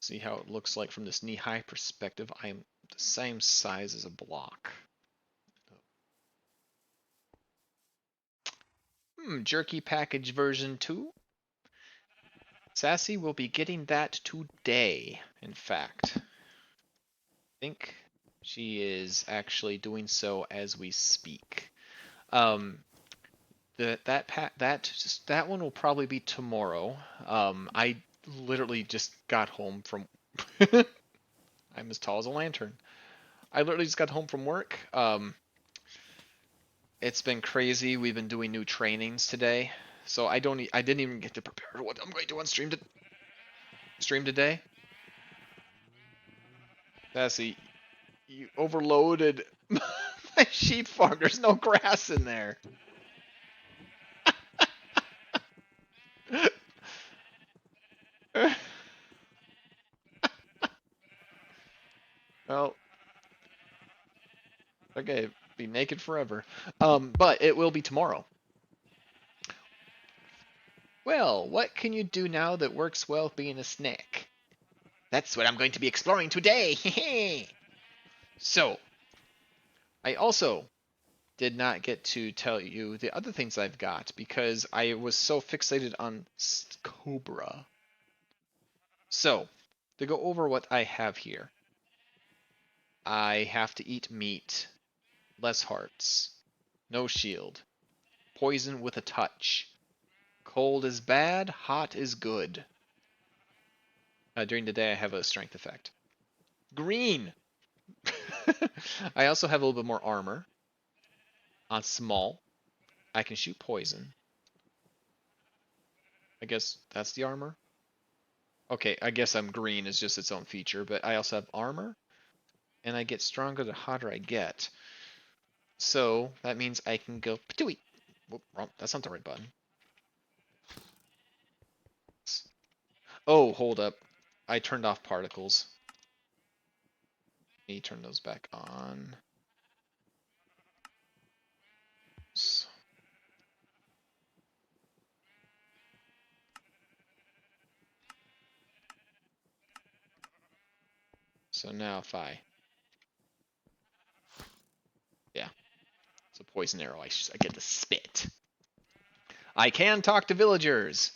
See how it looks like from this knee-high perspective. I am the same size as a block. Jerky package version 2. Sassy will be getting that today, in fact. I think she is actually doing so as we speak. That one will probably be tomorrow. I literally just got home from. I'm as tall as a lantern. I literally just got home from work. It's been crazy. We've been doing new trainings today, so I didn't even get to prepare what I'm going to on stream today. Sassy, you overloaded my sheep farm. There's no grass in there. Well, okay, be naked forever. But it will be tomorrow. Well, what can you do now that works well being a Snek? That's what I'm going to be exploring today. So, I also did not get to tell you the other things I've got because I was so fixated on Cobra. So, to go over what I have here, I have to eat meat, less hearts, no shield, poison with a touch, cold is bad, hot is good. During the day, I have a strength effect. Green! I also have a little bit more armor. On small, I can shoot poison. I guess that's the armor. Okay, I guess I'm green is just its own feature, but I also have armor, and I get stronger the hotter I get. So that means I can go patooey. Whoop, wrong. That's not the right button. Oh, hold up. I turned off particles. Let me turn those back on. So now if I... Yeah. It's a poison arrow. I get to spit. I can talk to villagers.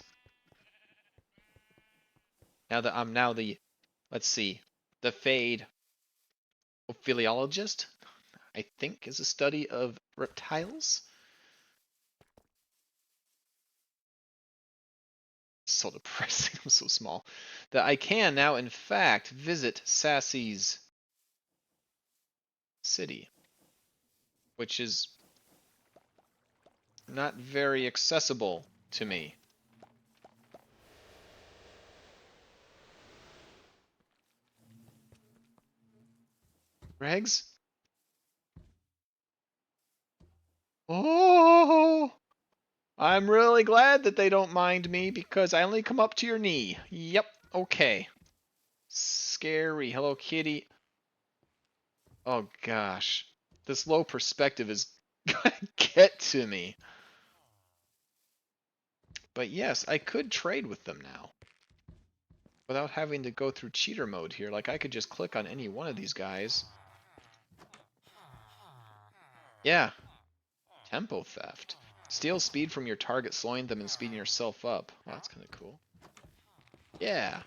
Now that I'm now the... Let's see. The Fade Ophiologist, I think, is a study of reptiles. So depressing. I'm so small. That I can now, in fact, visit Sassy's city, which is not very accessible to me. Regs? Oh! I'm really glad that they don't mind me because I only come up to your knee. Yep, okay. Scary. Hello, kitty. Oh, gosh. This low perspective is gonna get to me. But yes, I could trade with them now. Without having to go through cheater mode here. Like, I could just click on any one of these guys. Yeah. Tempo theft. Steal speed from your target, slowing them and speeding yourself up. Well, that's kind of cool. Yeah.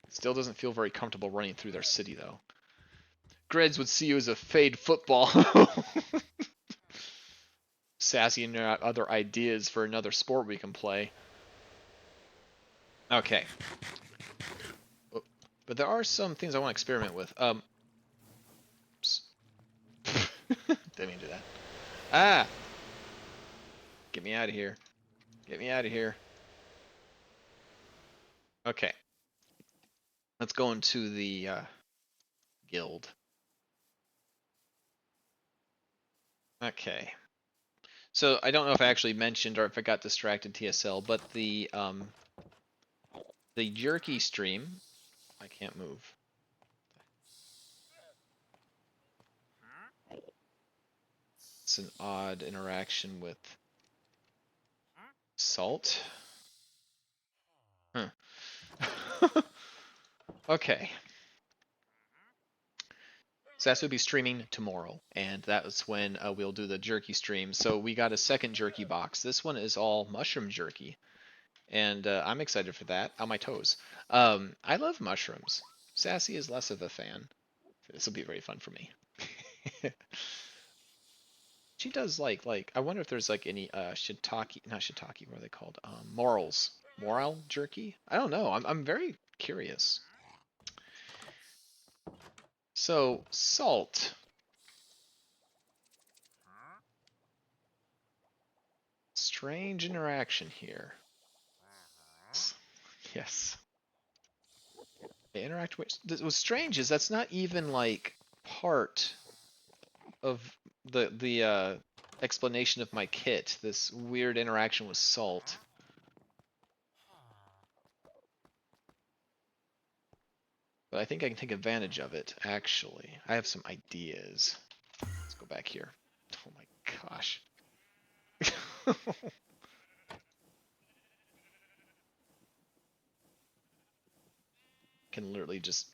Still doesn't feel very comfortable running through their city, though. Grids would see you as a fade football. Sassy and other ideas for another sport we can play. Okay. But there are some things I want to experiment with. Didn't mean to do that. Ah! Get me out of here. Get me out of here. Okay. Let's go into the guild. Okay. So I don't know if I actually mentioned or if I got distracted TSL, but the jerky stream, I can't move. It's an odd interaction with salt. Huh. Okay. Sassy will be streaming tomorrow, and that's when we'll do the jerky stream. So we got a second jerky box. This one is all mushroom jerky, and I'm excited for that. On my toes. I love mushrooms. Sassy is less of a fan. This will be very fun for me. She does like I wonder if there's like any shiitake, not shiitake, what are they called? Morels. Morel jerky? I don't know. I'm very curious. So, salt. Strange interaction here. Yes. They interact with. What's strange is that's not even like part of the explanation of my kit. This weird interaction with salt. But I think I can take advantage of it, actually. I have some ideas. Let's go back here. Oh my gosh. Can literally just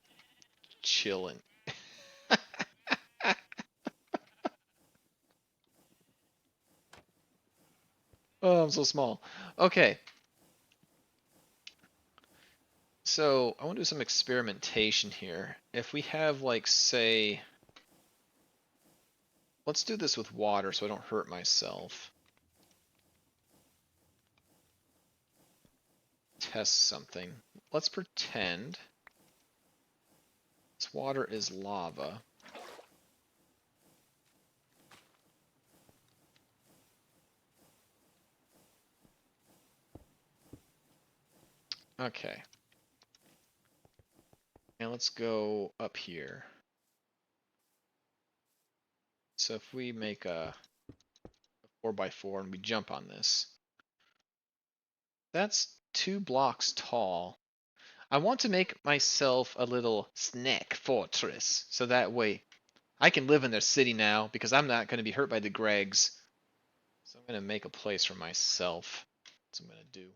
chill and oh, I'm so small. Okay. So I want to do some experimentation here. If we have like say let's do this with water so I don't hurt myself. Test something. Let's pretend this water is lava. Okay. And let's go up here. So if we make a 4x4 and we jump on this, that's 2 blocks tall. I want to make myself a little Snek fortress, so that way I can live in their city now because I'm not going to be hurt by the Gregs. So I'm going to make a place for myself. That's what I'm going to do.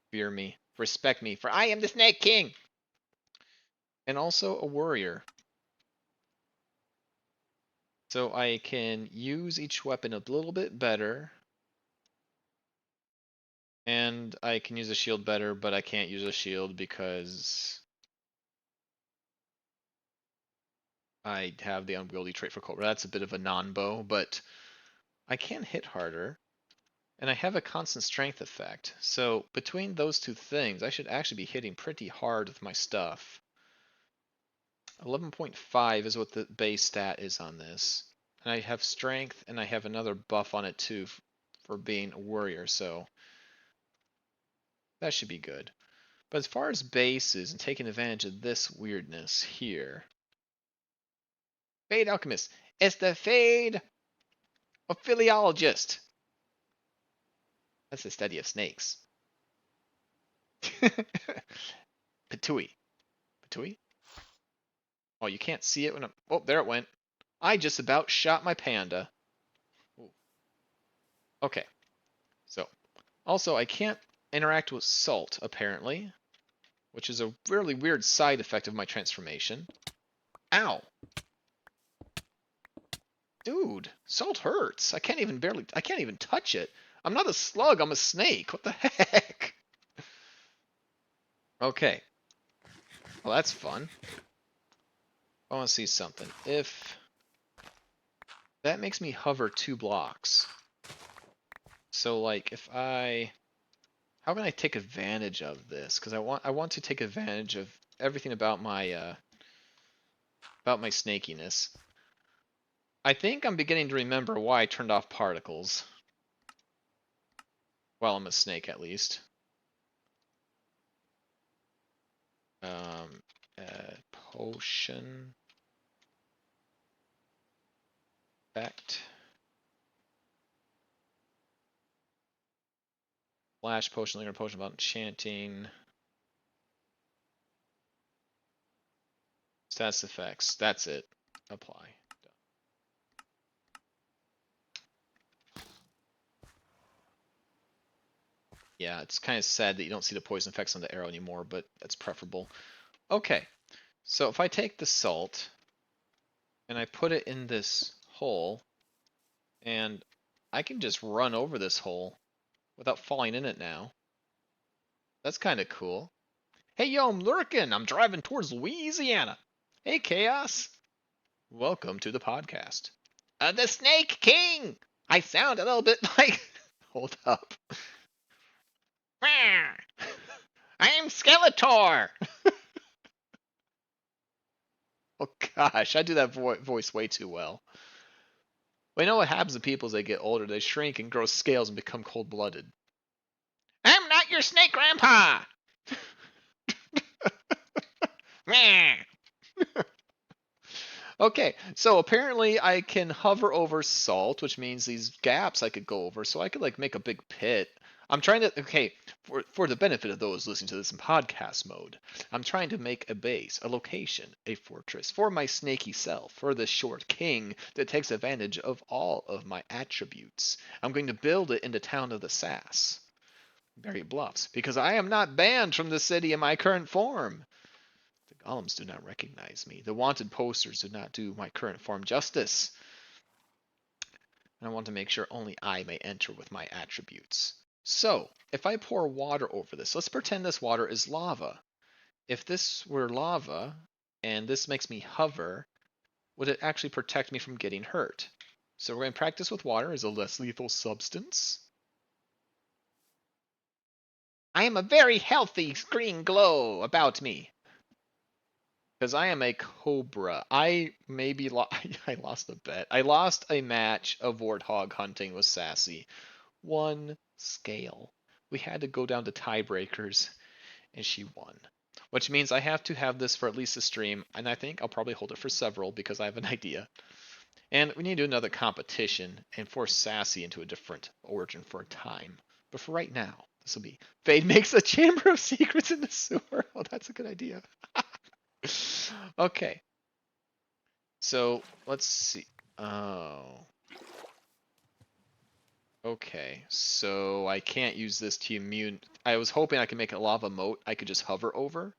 Fear me. Respect me, for I am the Snake King! And also a warrior. So I can use each weapon a little bit better. And I can use a shield better, but I can't use a shield because I have the unwieldy trait for Cobra. That's a bit of a non-bow, but I can hit harder. And I have a constant strength effect. So between those two things, I should actually be hitting pretty hard with my stuff. 11.5 is what the base stat is on this. And I have strength, and I have another buff on it too for being a warrior, so that should be good. But as far as bases and taking advantage of this weirdness here, Fade Alchemist. It's the Fade Ophiologist. That's the study of snakes. Patui. Patui? Oh, you can't see it when I'm... Oh, there it went. I just about shot my panda. Ooh. Okay. So, also, I can't interact with salt, apparently, which is a really weird side effect of my transformation. Ow! Dude, salt hurts. I can't even touch it. I'm not a slug, I'm a snake. What the heck? Okay. Well, that's fun. I want to see something. If that makes me hover 2 blocks. So like if how can I take advantage of this? Because I want to take advantage of everything about my snakiness. I think I'm beginning to remember why I turned off particles. Well, I'm a snake at least. Um, potion effect. Flash potion, linger potion about enchanting. Status effects. That's it. Apply. Yeah, it's kind of sad that you don't see the poison effects on the arrow anymore, but that's preferable. Okay, so if I take the salt and I put it in this hole, and I can just run over this hole without falling in it now. That's kind of cool. Hey, yo, I'm lurking. I'm driving towards Louisiana. Hey, Chaos. Welcome to the podcast. The Snake King! I sound a little bit like... Hold up. I'm Skeletor! Oh gosh, I do that voice way too well. Well, you know what happens to people as they get older? They shrink and grow scales and become cold-blooded. I'm not your snake grandpa! Okay, so apparently I can hover over salt, which means these gaps I could go over, so I could like make a big pit. I'm trying to, okay, for the benefit of those listening to this in podcast mode, I'm trying to make a base, a location, a fortress for my snaky self, for this short king that takes advantage of all of my attributes. I'm going to build it in the town of the Sass, Berry Bluffs, because I am not banned from the city in my current form. The golems do not recognize me. The wanted posters do not do my current form justice. And I want to make sure only I may enter with my attributes. So, if I pour water over this, let's pretend this water is lava. If this were lava, and this makes me hover, would it actually protect me from getting hurt? So we're going to practice with water as a less lethal substance. I am a very healthy green glow about me. Because I am a cobra. I maybe I lost a bet. I lost a match of warthog hunting with Sassy. One scale. We had to go down to tiebreakers, and she won. Which means I have to have this for at least a stream, and I think I'll probably hold it for several because I have an idea. And we need to do another competition and force Sassy into a different origin for a time. But for right now, this will be Fade makes a chamber of secrets in the sewer. Oh, that's a good idea. Okay. So let's see. Oh. Okay. So I can't use this to immune. I was hoping I could make a lava moat I could just hover over.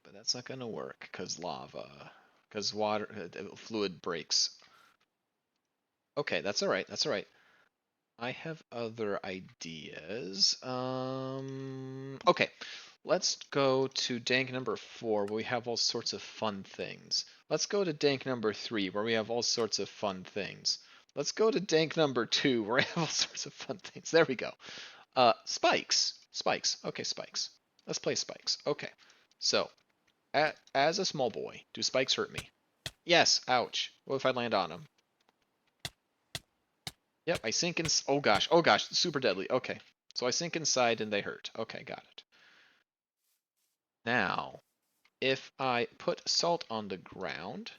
But that's not gonna work because lava. Because water fluid breaks. Okay, that's alright. That's alright. I have other ideas. Okay. Let's go to dank number 4, where we have all sorts of fun things. Let's go to dank number 3, where we have all sorts of fun things. Let's go to dank number 2, where we have all sorts of fun things. There we go. Spikes. Spikes. Okay, spikes. Let's play spikes. Okay. So, as a small boy, do spikes hurt me? Yes. Ouch. What if I land on them? Yep, I sink in. Oh gosh. Oh gosh. Super deadly. Okay. So I sink inside and they hurt. Okay, got it. Now, if I put salt on the ground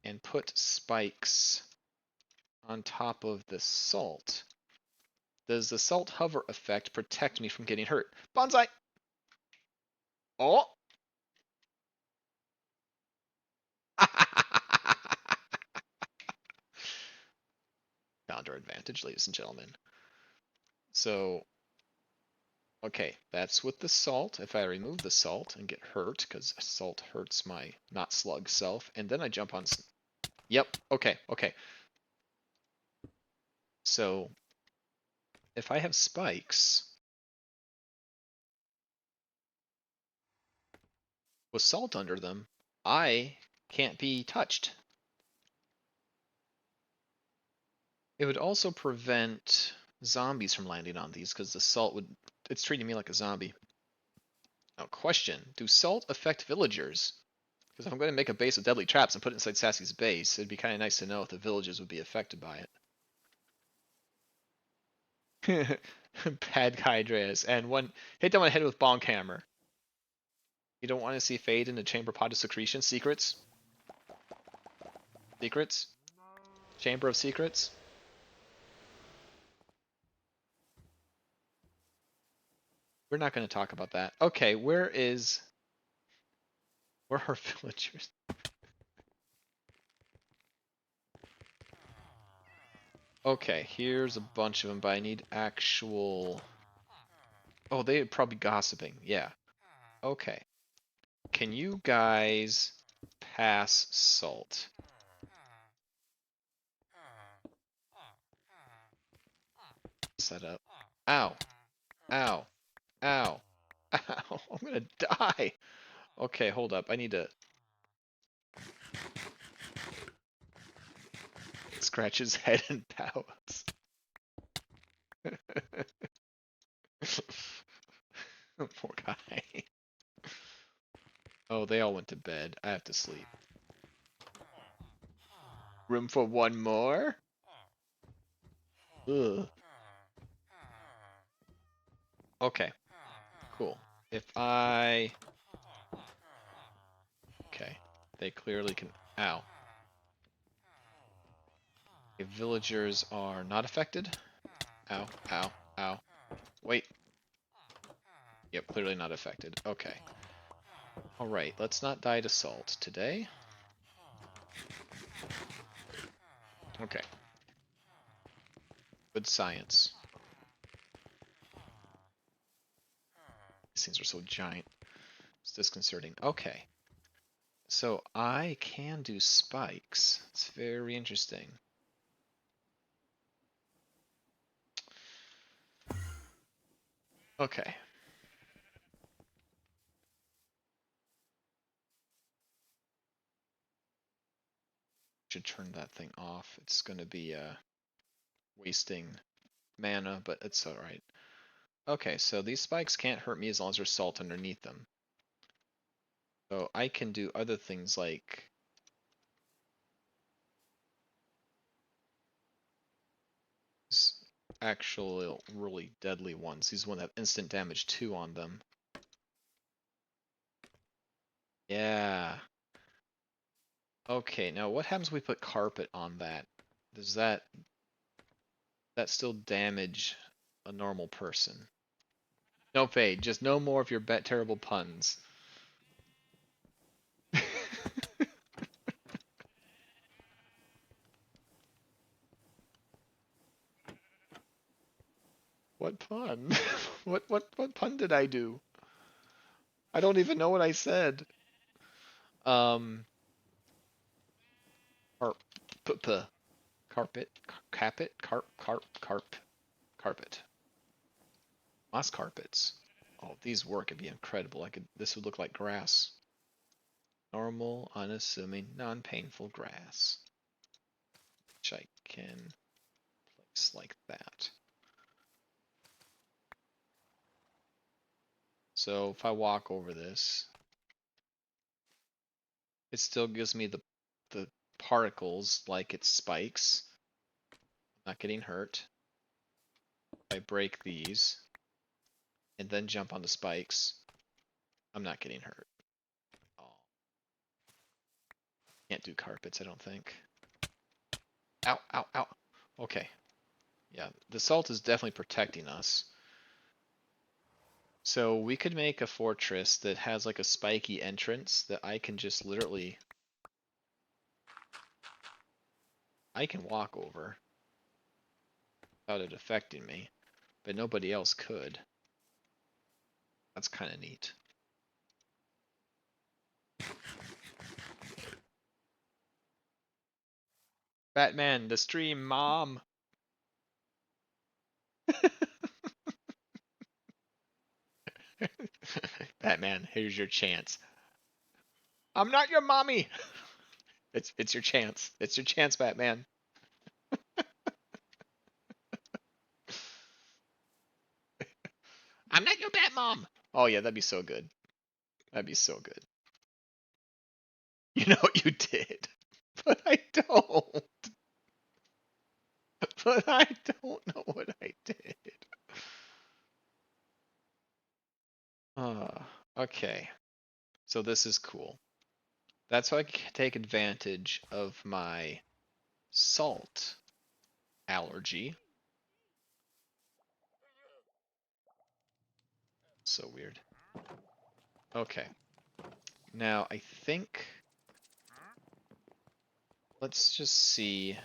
and put spikes on top of the salt, does the salt hover effect protect me from getting hurt? Bonsai! Oh! Found our advantage, ladies and gentlemen. So, okay, that's with the salt. If I remove the salt and get hurt, because salt hurts my not slug self, and then I jump on... Yep, okay, okay. So, if I have spikes with salt under them, I can't be touched. It would also prevent zombies from landing on these because the salt would... It's treating me like a zombie. Now, question. Do salt affect villagers? Because if I'm going to make a base of deadly traps and put it inside Sassy's base, it'd be kind of nice to know if the villagers would be affected by it. Bad Hydras. And one hit them on the head with bonk hammer. You don't want to see Fade in the chamber pot of secretion? Secrets? Secrets? Chamber of secrets? We're not going to talk about that. Okay, where are villagers? Okay, here's a bunch of them, but I need actual... Oh, they're probably gossiping. Yeah. Okay. Can you guys pass salt? Set up. Ow. Ow. Ow. Ow. I'm gonna die. Okay, hold up. I need to scratch his head and pouts. Poor guy. Oh, they all went to bed. I have to sleep. Room for one more? Ugh. Okay, cool. If I... Okay, they clearly can... Ow. Okay, villagers are not affected. Ow, ow, ow. Wait. Yep, clearly not affected. Okay. Alright, let's not die to salt today. Okay. Good science. These things are so giant. It's disconcerting. Okay. So I can do spikes. It's very interesting. Okay. Should turn that thing off. It's going to be wasting mana, but it's alright. Okay, so these spikes can't hurt me as long as there's salt underneath them. So I can do other things like these actual really deadly ones. These ones have instant damage 2 on them. Yeah. Okay, now what happens if we put carpet on that? Does that still damage a normal person? No fade, just no more of your terrible puns. What pun? What pun did I do? I don't even know what I said. Um, carp, carpet, carpet, carpet. Moss carpets. Oh, these work. It'd be incredible. This would look like grass. Normal, unassuming, non-painful grass. Which I can place like that. So if I walk over this, it still gives me the particles like it's spikes. Not getting hurt. If I break these and then jump on the spikes, I'm not getting hurt. Oh. Can't do carpets, I don't think. Ow, ow, ow. Okay. Yeah, the salt is definitely protecting us. So we could make a fortress that has like a spiky entrance that I can just literally... I can walk over without it affecting me, but nobody else could. That's kind of neat. Batman, the stream, mom! Batman, here's your chance. I'm not your mommy! It's your chance. It's your chance, Batman. I'm not your Batmom! Oh yeah, that'd be so good. That'd be so good. You know what you did, but I don't. But I don't know what I did. Okay. So this is cool. That's how I can take advantage of my salt allergy. So weird. Okay. Now I think... Let's just see.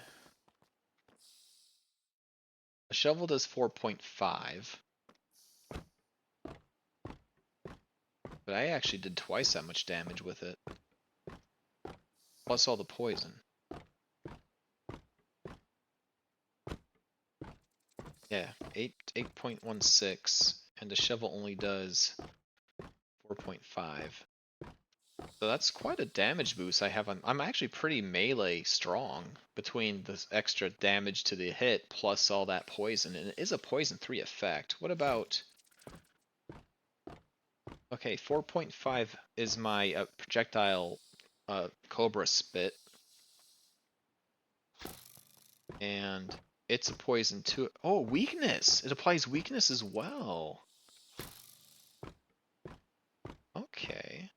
A shovel does 4.5. But I actually did twice that much damage with it. Plus all the poison. Yeah, 8.16, and the shovel only does 4.5. So that's quite a damage boost I have on. I'm actually pretty melee strong between the extra damage to the hit plus all that poison, and it is a poison 3 effect. What about? Okay, 4.5 is my projectile cobra spit, and it's a poison 2. Oh, weakness! It applies weakness as well. Okay.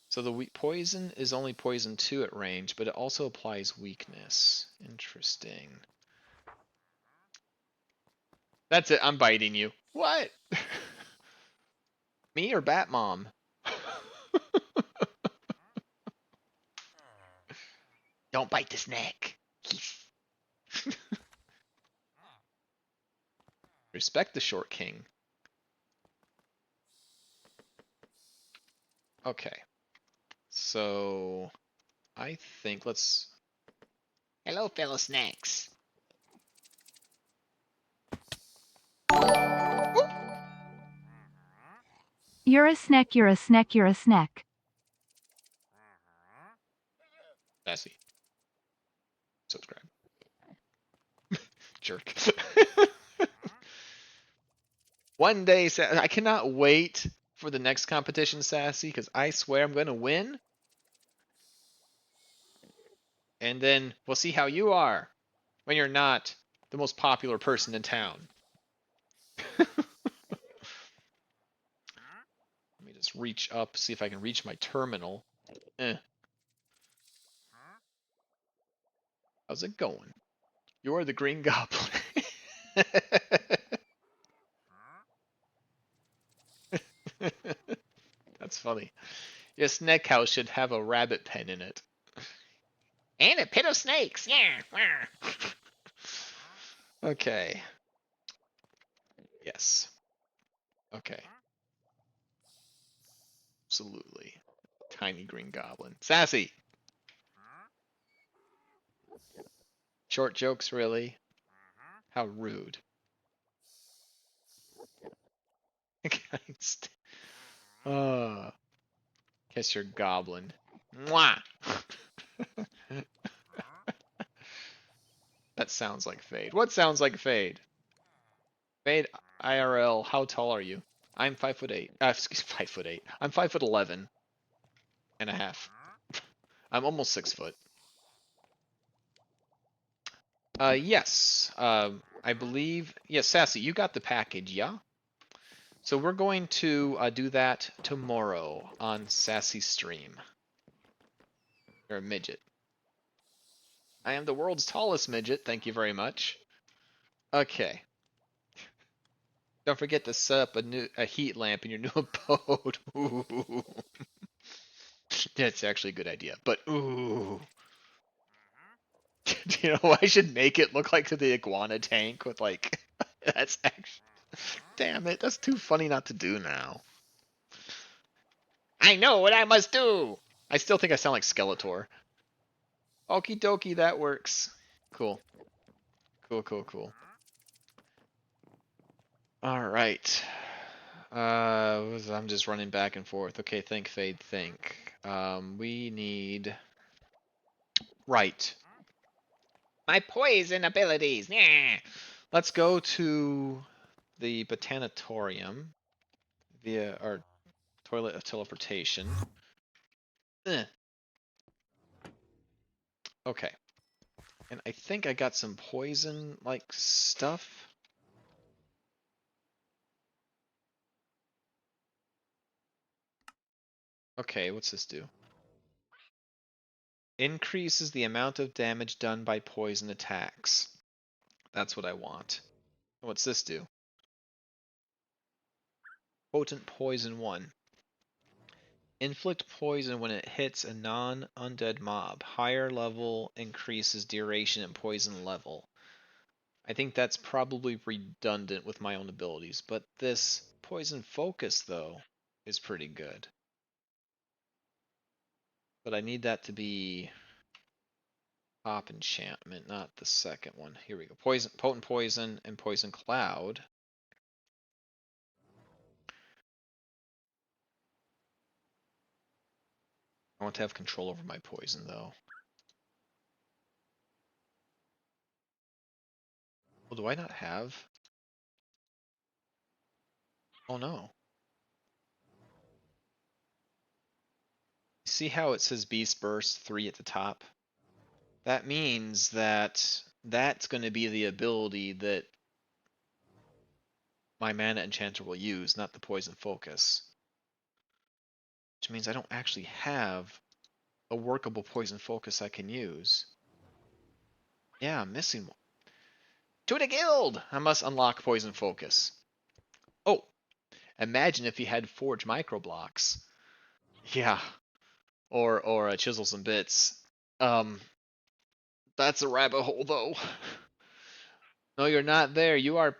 So the poison is only poison 2 at range, but it also applies weakness. Interesting. That's it, I'm biting you. What? Me or Batmom? Don't bite the snake. Respect the short king. Okay. So I think let's. Hello, fellow snacks. You're a Snek, you're a Snek, you're a Snek. Sassy. Subscribe. Jerk. One day, I cannot wait for the next competition, Sassy, because I swear I'm going to win. And then we'll see how you are when you're not the most popular person in town. Let me just reach up, see if I can reach my terminal. How's it going? You're the Green Goblin. That's funny. Your snake house should have a rabbit pen in it. And a pit of snakes. Yeah. Okay. Yes. Okay. Absolutely. Tiny green goblin. Sassy! Short jokes, really? How rude. Kiss your goblin. Mwah! That sounds like Fade. What sounds like Fade? Fade IRL, how tall are you? I'm 5'8". 5'8". I'm 5'11" and a half. I'm almost 6 foot. Yes. I believe. Yes, Sassy, you got the package, yeah? So we're going to do that tomorrow on Sassy's stream. You're a midget. I am the world's tallest midget. Thank you very much. Okay. Don't forget to set up a heat lamp in your new abode. Ooh. That's actually a good idea. But ooh. You know, I should make it look like the iguana tank with like. That's actually. Damn it, that's too funny not to do now. I know what I must do! I still think I sound like Skeletor. Okie dokie, that works. Cool. Cool. Alright. I'm just running back and forth. Okay, think, Fade, think. We need... Right. My poison abilities! Yeah. Let's go to the Botanatorium via our toilet of teleportation. Okay. And I think I got some poison-like stuff. Okay, what's this do? Increases the amount of damage done by poison attacks. That's what I want. What's this do? Potent Poison 1. Inflict poison when it hits a non-undead mob. Higher level increases duration and poison level. I think that's probably redundant with my own abilities, but this poison focus, though, is pretty good. But I need that to be top enchantment, not the second one. Here we go. Poison, potent poison, and poison cloud. I want to have control over my poison, though. Well, do I not have? Oh no. See how it says Beast Burst 3 at the top? That means that that's going to be the ability that my mana enchanter will use, not the poison focus. Which means I don't actually have a workable poison focus I can use. Yeah, I'm missing one. To the guild! I must unlock poison focus. Oh, imagine if you had forge micro blocks. Yeah, or chisels and bits. That's a rabbit hole though. No, you're not there. You are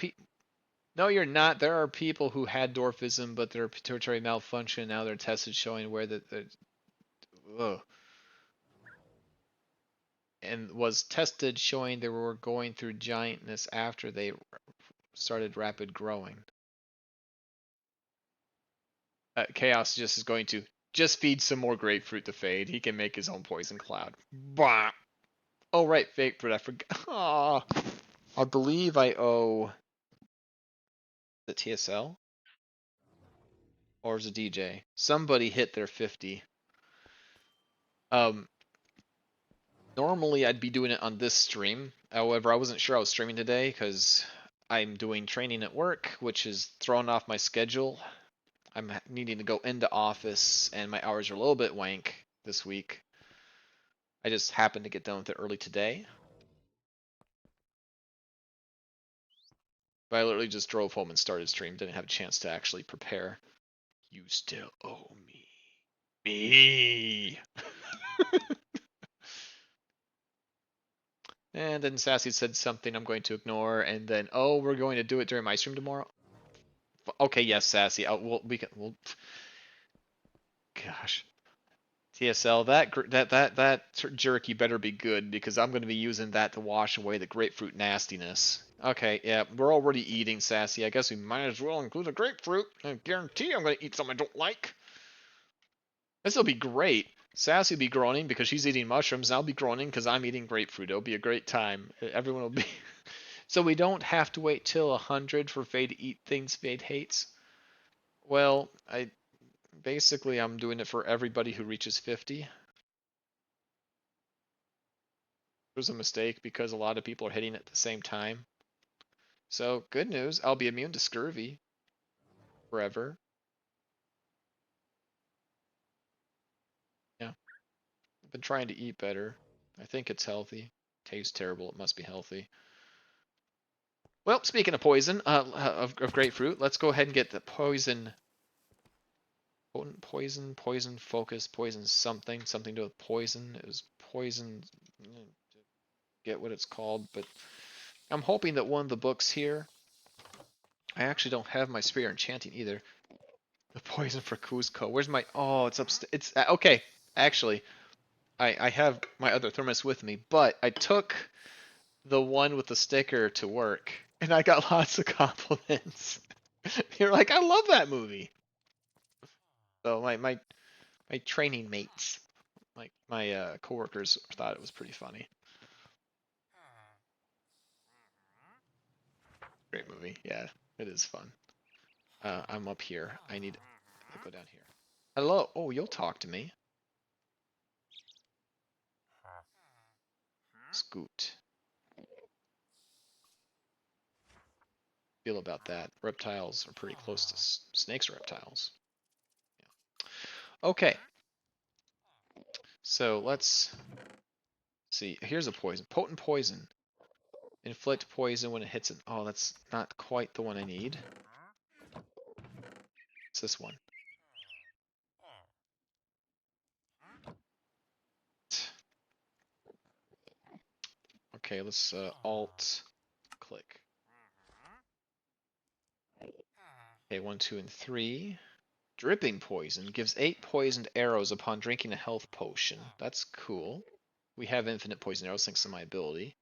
No, you're not. There are people who had dwarfism, but their pituitary malfunction. Now they're tested showing where ugh. And was tested showing they were going through giantness after they started rapid growing. Chaos just is going to just feed some more grapefruit to Fade. He can make his own poison cloud. Bah! Oh right, grapefruit. I forgot. Oh, I believe I owe the TSL or is it DJ? Somebody hit their 50. Normally I'd be doing it on this stream. However, I wasn't sure I was streaming today because I'm doing training at work, which is throwing off my schedule. I'm needing to go into office, and my hours are a little bit wank this week. I just happened to get done with it early today. But I literally just drove home and started stream. Didn't have a chance to actually prepare. You still owe me. Me! And then Sassy said something I'm going to ignore, and then, oh, we're going to do it during my stream tomorrow? Okay, yes, Sassy. We'll. Gosh. TSL, that jerky better be good because I'm going to be using that to wash away the grapefruit nastiness. Okay, yeah, we're already eating, Sassy. I guess we might as well include a grapefruit. I guarantee I'm going to eat something I don't like. This will be great. Sassy will be groaning because she's eating mushrooms. I'll be groaning because I'm eating grapefruit. It'll be a great time. Everyone will be. So we don't have to wait till 100 for Faye to eat things Fade hates. Well, basically I'm doing it for everybody who reaches 50. It was a mistake because a lot of people are hitting it at the same time. So good news, I'll be immune to scurvy forever. Yeah, I've been trying to eat better. I think it's healthy. Tastes terrible. It must be healthy. Well, speaking of poison, of grapefruit, let's go ahead and get the poison. Potent poison focus, poison something to do with poison. It was poison. Get what it's called, but I'm hoping that one of the books here. I actually don't have my spear enchanting either. The poison for Cusco. Where's my? Oh, it's upstairs. It's okay. Actually, I have my other thermos with me, but I took the one with the sticker to work, and I got lots of compliments. You're like, I love that movie. So my training mates, like my coworkers, thought it was pretty funny. Great movie. Yeah, it is fun. I'm up here. I need to go down here. Hello. Oh, you'll talk to me. Scoot. Feel about that. Reptiles are pretty close to snakes are reptiles. Yeah. Okay. So let's see. Here's a poison. Potent poison. Inflict poison when it hits it. Oh, that's not quite the one I need. It's this one. Okay, let's alt click. Okay, 1, 2, and 3. Dripping poison gives 8 poisoned arrows upon drinking a health potion. That's cool. We have infinite poison arrows thanks to my ability.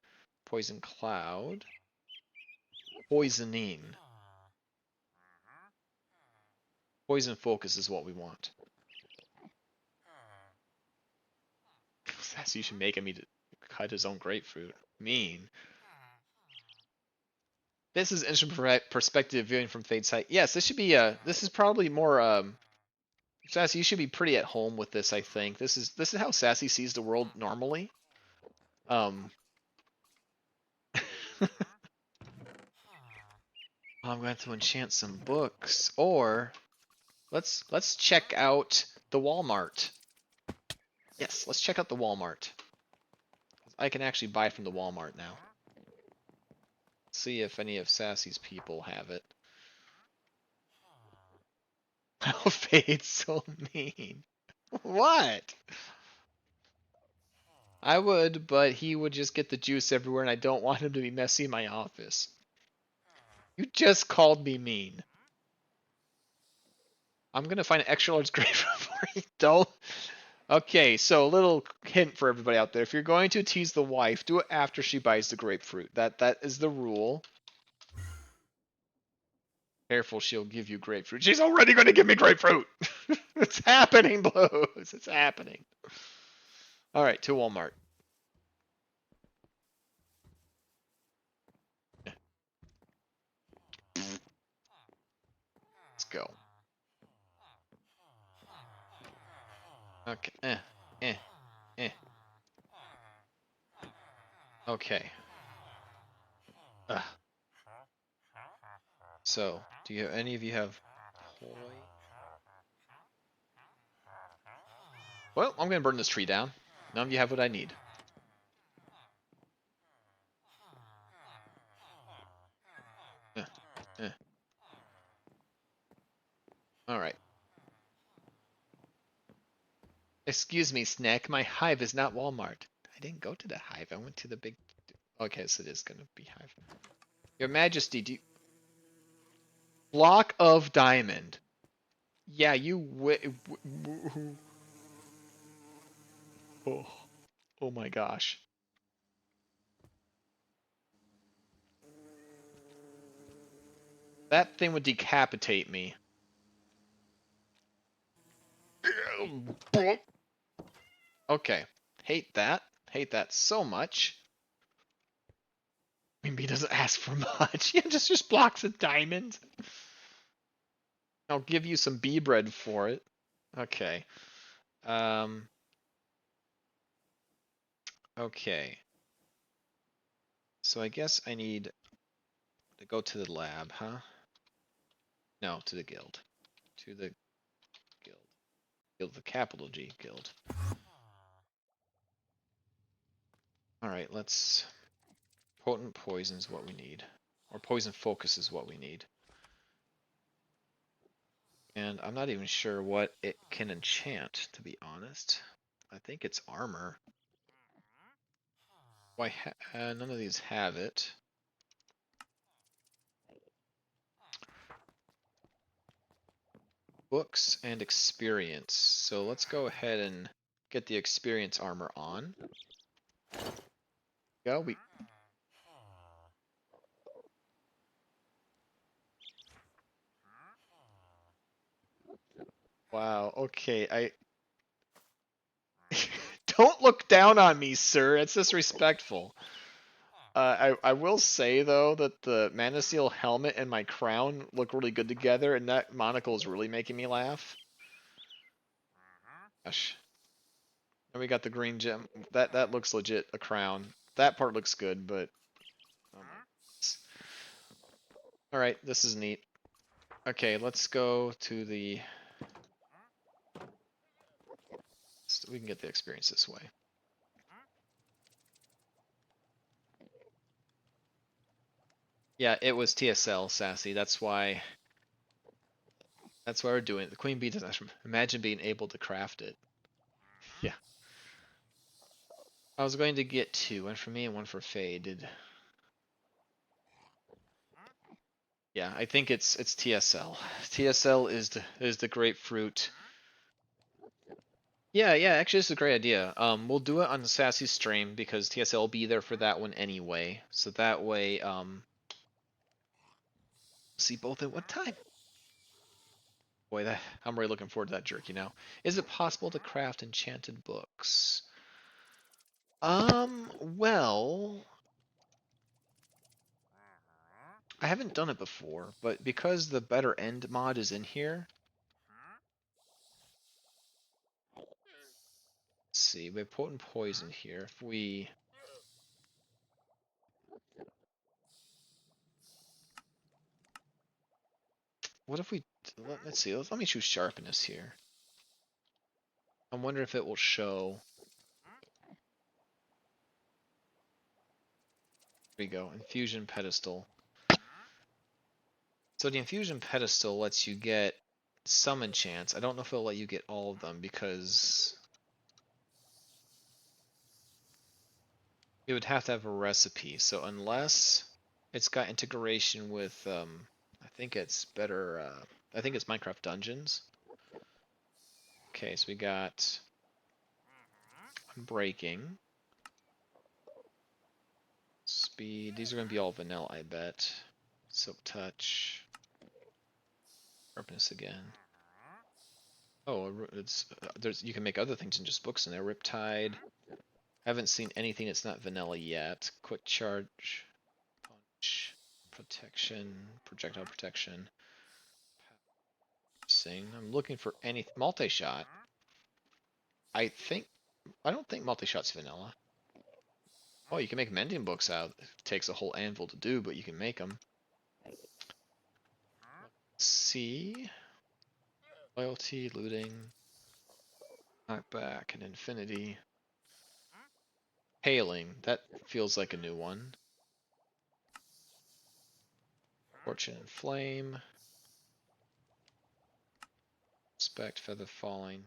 Poison cloud. Poisoning. Poison focus is what we want. Sassy, you should make him eat, cut his own grapefruit. Mean. This is interesting perspective viewing from Fade's height. Yes, this should be this is probably more Sassy, you should be pretty at home with this, I think. This is how Sassy sees the world normally. I'm going to have to enchant some books, or let's check out the Walmart. Yes, let's check out the Walmart. I can actually buy from the Walmart now. See if any of Sassy's people have it. Oh, Fade's so mean. What? I would, but he would just get the juice everywhere, and I don't want him to be messy in my office. You just called me mean. I'm gonna find an extra large grapefruit for you. Don't. Okay, so a little hint for everybody out there: if you're going to tease the wife, do it after she buys the grapefruit. That is the rule. Careful, she'll give you grapefruit. She's already going to give me grapefruit. It's happening, Blues. It's happening. All right, to Walmart. Let's go. Okay. Eh. Okay. Ugh. So, do you any of you have poi? Well, I'm gonna burn this tree down. None of you have what I need. Eh. All right. Excuse me, Snek. My hive is not Walmart. I didn't go to the hive. I went to the big. Okay, so it is gonna be hive. Your Majesty, do you... Block of diamond. Yeah, oh, oh my gosh. That thing would decapitate me. Okay. Hate that. Hate that so much. Queen Bee doesn't ask for much. Yeah, just blocks a diamond. I'll give you some bee bread for it. Okay. Okay. So I guess I need to go to the lab, huh? No, to the guild. To the guild. Guild, the capital G guild. Alright, let's... Potent poison is what we need. Or poison focus is what we need. And I'm not even sure what it can enchant, to be honest. I think it's armor. Why, none of these have it. Books and experience. So let's go ahead and get the experience armor on. Go. Wow. Okay. Don't look down on me, sir. It's disrespectful. I will say though that the Mana Seal helmet and my crown look really good together, and that monocle is really making me laugh. Gosh. And we got the green gem. That looks legit a crown. That part looks good, but oh all right, this is neat. Okay, let's go to the. We can get the experience this way. Yeah, it was TSL, Sassy. That's why we're doing it. The Queen Bee doesn't imagine being able to craft it. Yeah. I was going to get two, one for me and one for Fade. Yeah, I think it's TSL. TSL is the grapefruit. Yeah, yeah, actually, this is a great idea. We'll do it on Sassy's stream because TSL will be there for that one anyway. So that way, see both at one time. Boy, that I'm really looking forward to that jerky now. Is it possible to craft enchanted books? Well, I haven't done it before, but because the Better End mod is in here, let's see, we have potent poison here. If we What if we, let's see, let me choose sharpness here. I wonder if it will show. There we go, infusion pedestal. So the infusion pedestal lets you get some enchants. I don't know if it'll let you get all of them because it would have to have a recipe. So unless it's got integration with, I think it's better, I think it's Minecraft Dungeons. Okay, so we got breaking, speed. These are going to be all vanilla, I bet. Silk touch, sharpness again. Oh, it's there's you can make other things than just books in there. Riptide. Haven't seen anything that's not vanilla yet. Quick charge, punch, protection, projectile protection. Sing. I'm looking for any multi-shot. I don't think multi-shot's vanilla. Oh, you can make mending books out. It takes a whole anvil to do, but you can make them. See, loyalty, looting, knockback, and infinity. Hailing. That feels like a new one. Fortune and flame. Spect, feather falling.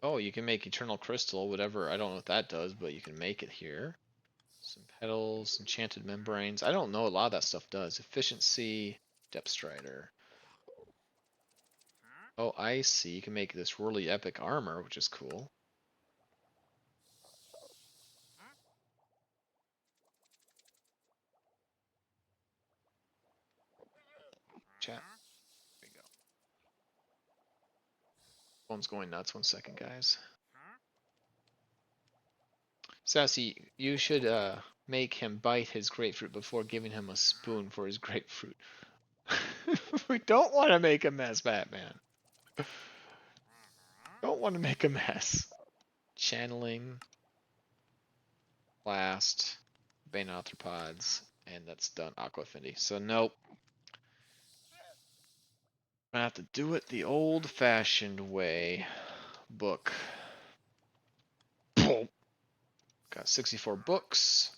Oh, you can make eternal crystal, whatever. I don't know what that does, but you can make it here. Some petals, enchanted membranes. I don't know what a lot of that stuff does. Efficiency, depth strider. Oh, I see. You can make this really epic armor, which is cool. Chat. There we go. Phone's going nuts. 1 second, guys. Sassy, you should make him bite his grapefruit before giving him a spoon for his grapefruit. We don't want to make a mess, Batman. Don't want to make a mess. Channeling, blast, bane arthropods, and that's done. Aqua Affinity. So nope. I have to do it the old-fashioned way. Book. Got 64 books.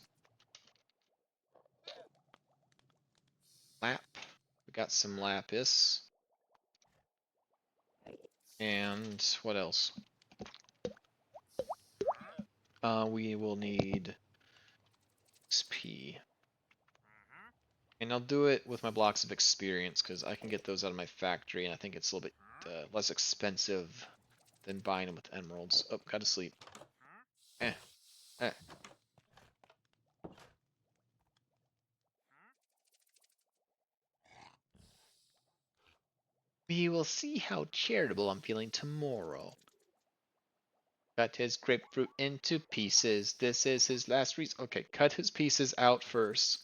Lap. We got some lapis. And what else? We will need XP. And I'll do it with my blocks of experience because I can get those out of my factory and I think it's a little bit less expensive than buying them with emeralds. Oh, gotta sleep. Eh, eh. We will see how charitable I'm feeling tomorrow. Cut his grapefruit into pieces. This is his last reason. Okay, cut his pieces out first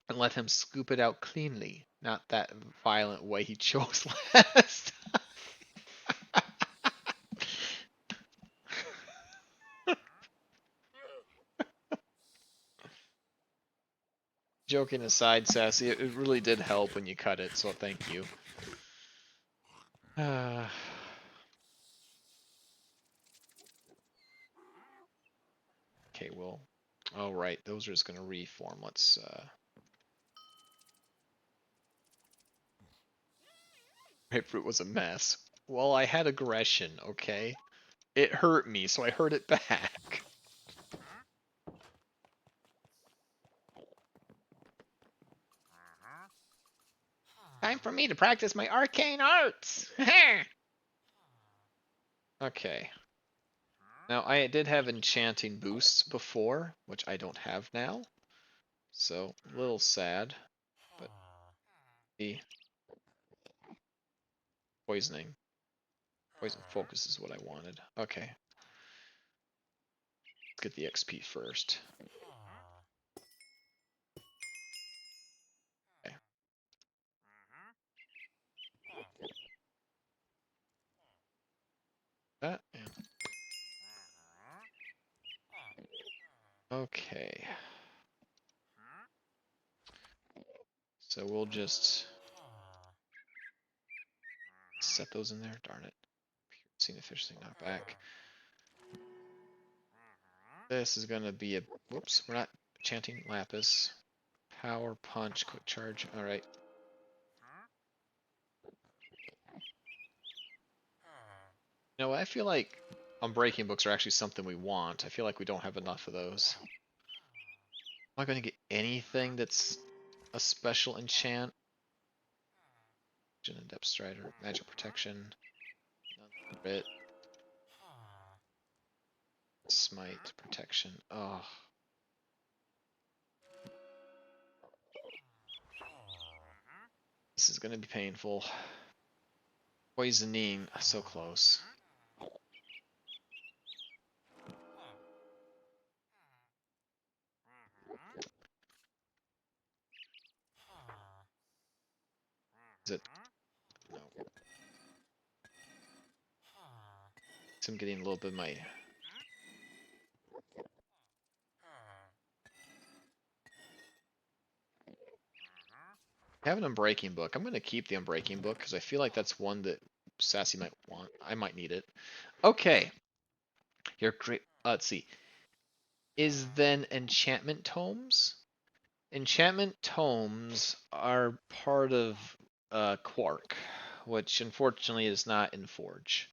and let him scoop it out cleanly. Not that violent way he chose last. Joking aside, Sassy, it really did help when you cut it, so thank you. Okay, well, all right, those are just gonna reform. Let's grapefruit was a mess. Well, I had aggression, okay? It hurt me, so I hurt it back. time for me to practice my arcane arts. Okay. Now, I did have enchanting boosts before, which I don't have now. So, a little sad. But the poisoning. Poison focus is what I wanted. Okay. Let's get the XP first. Okay. That and okay. So we'll just set those in there. Darn it. Seeing the fish thing not back. This is gonna be a whoops, we're not chanting lapis. Power punch, quick charge. Alright. You know what, I feel like unbreaking books are actually something we want. I feel like we don't have enough of those. Am I gonna get anything that's a special enchant? Depth Strider, magic protection, crit, smite, protection. Oh, this is gonna be painful. Poisoning, so close. Is it? No. So I'm getting a little bit of my. I have an Unbreaking book. I'm gonna keep the Unbreaking book because I feel like that's one that Sassy might want. I might need it. Okay. You're great. Let's see. Is then enchantment tomes? Enchantment tomes are part of Quark, which unfortunately is not in Forge.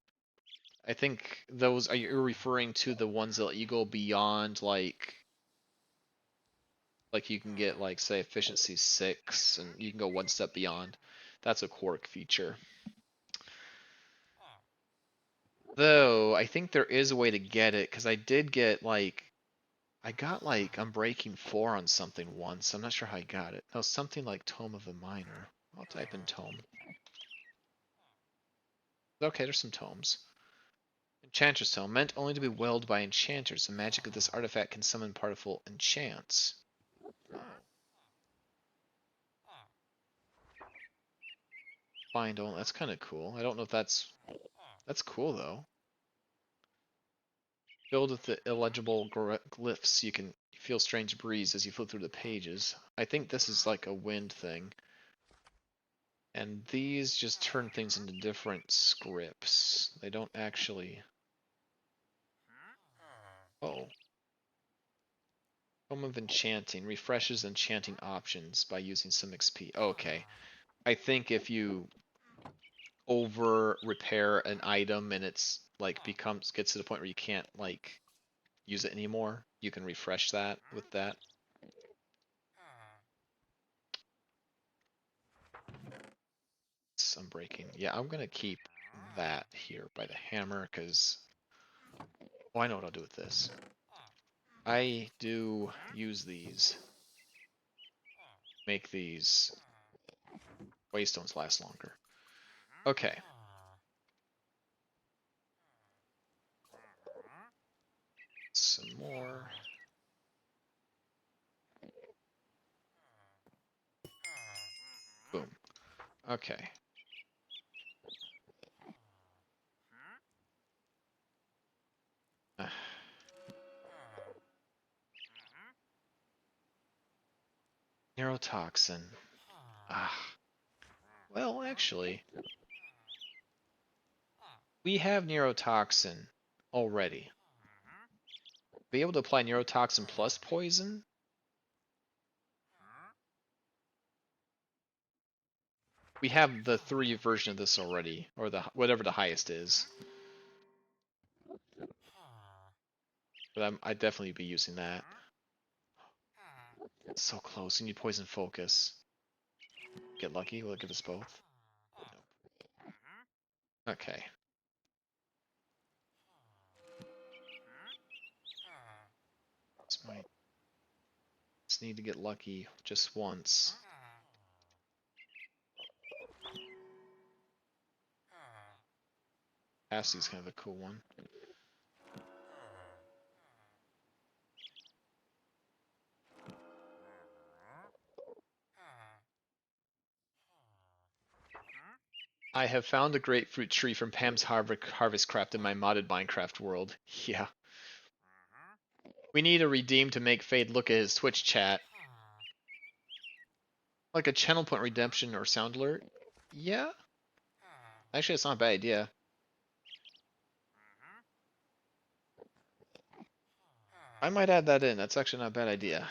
I think those are you referring to the ones that let you go beyond like you can get like say efficiency 6 and you can go one step beyond. That's a Quark feature. Though I think there is a way to get it because I did get like I got like Unbreaking 4 on something once. I'm not sure how I got it. No, something like Tome of the Miner. I'll type in Tome. Okay, there's some tomes. Enchanter's Tome, meant only to be willed by enchanters. The magic of this artifact can summon powerful enchants. Oh. Find only. That's kind of cool. I don't know if that's cool though. Filled with the illegible glyphs, you can feel strange breeze as you flip through the pages. I think this is like a wind thing. And these just turn things into different scripts. They don't actually. Oh. Home of Enchanting refreshes enchanting options by using some XP. Okay. I think if you over repair an item and it's like gets to the point where you can't like use it anymore, you can refresh that with that. I'm breaking. Yeah, I'm gonna keep that here by the hammer because oh, I know what I'll do with this. I do use these. Make these waystones last longer. Okay. Some more. Boom. Okay. Neurotoxin. Ah. Well, actually, we have neurotoxin already. Be able to apply neurotoxin plus poison? We have the 3 version of this already, or the whatever the highest is. But I'd definitely be using that. So close. You need poison focus. Get lucky? Will it give us both? Nope. Okay. Just need to get lucky just once. Sassy's kind of a cool one. I have found a grapefruit tree from Pam's Harvest Craft in my modded Minecraft world. Yeah. We need a redeem to make Fade look at his Twitch chat. Like a channel point redemption or sound alert? Yeah. Actually, it's not a bad idea. I might add that in. That's actually not a bad idea.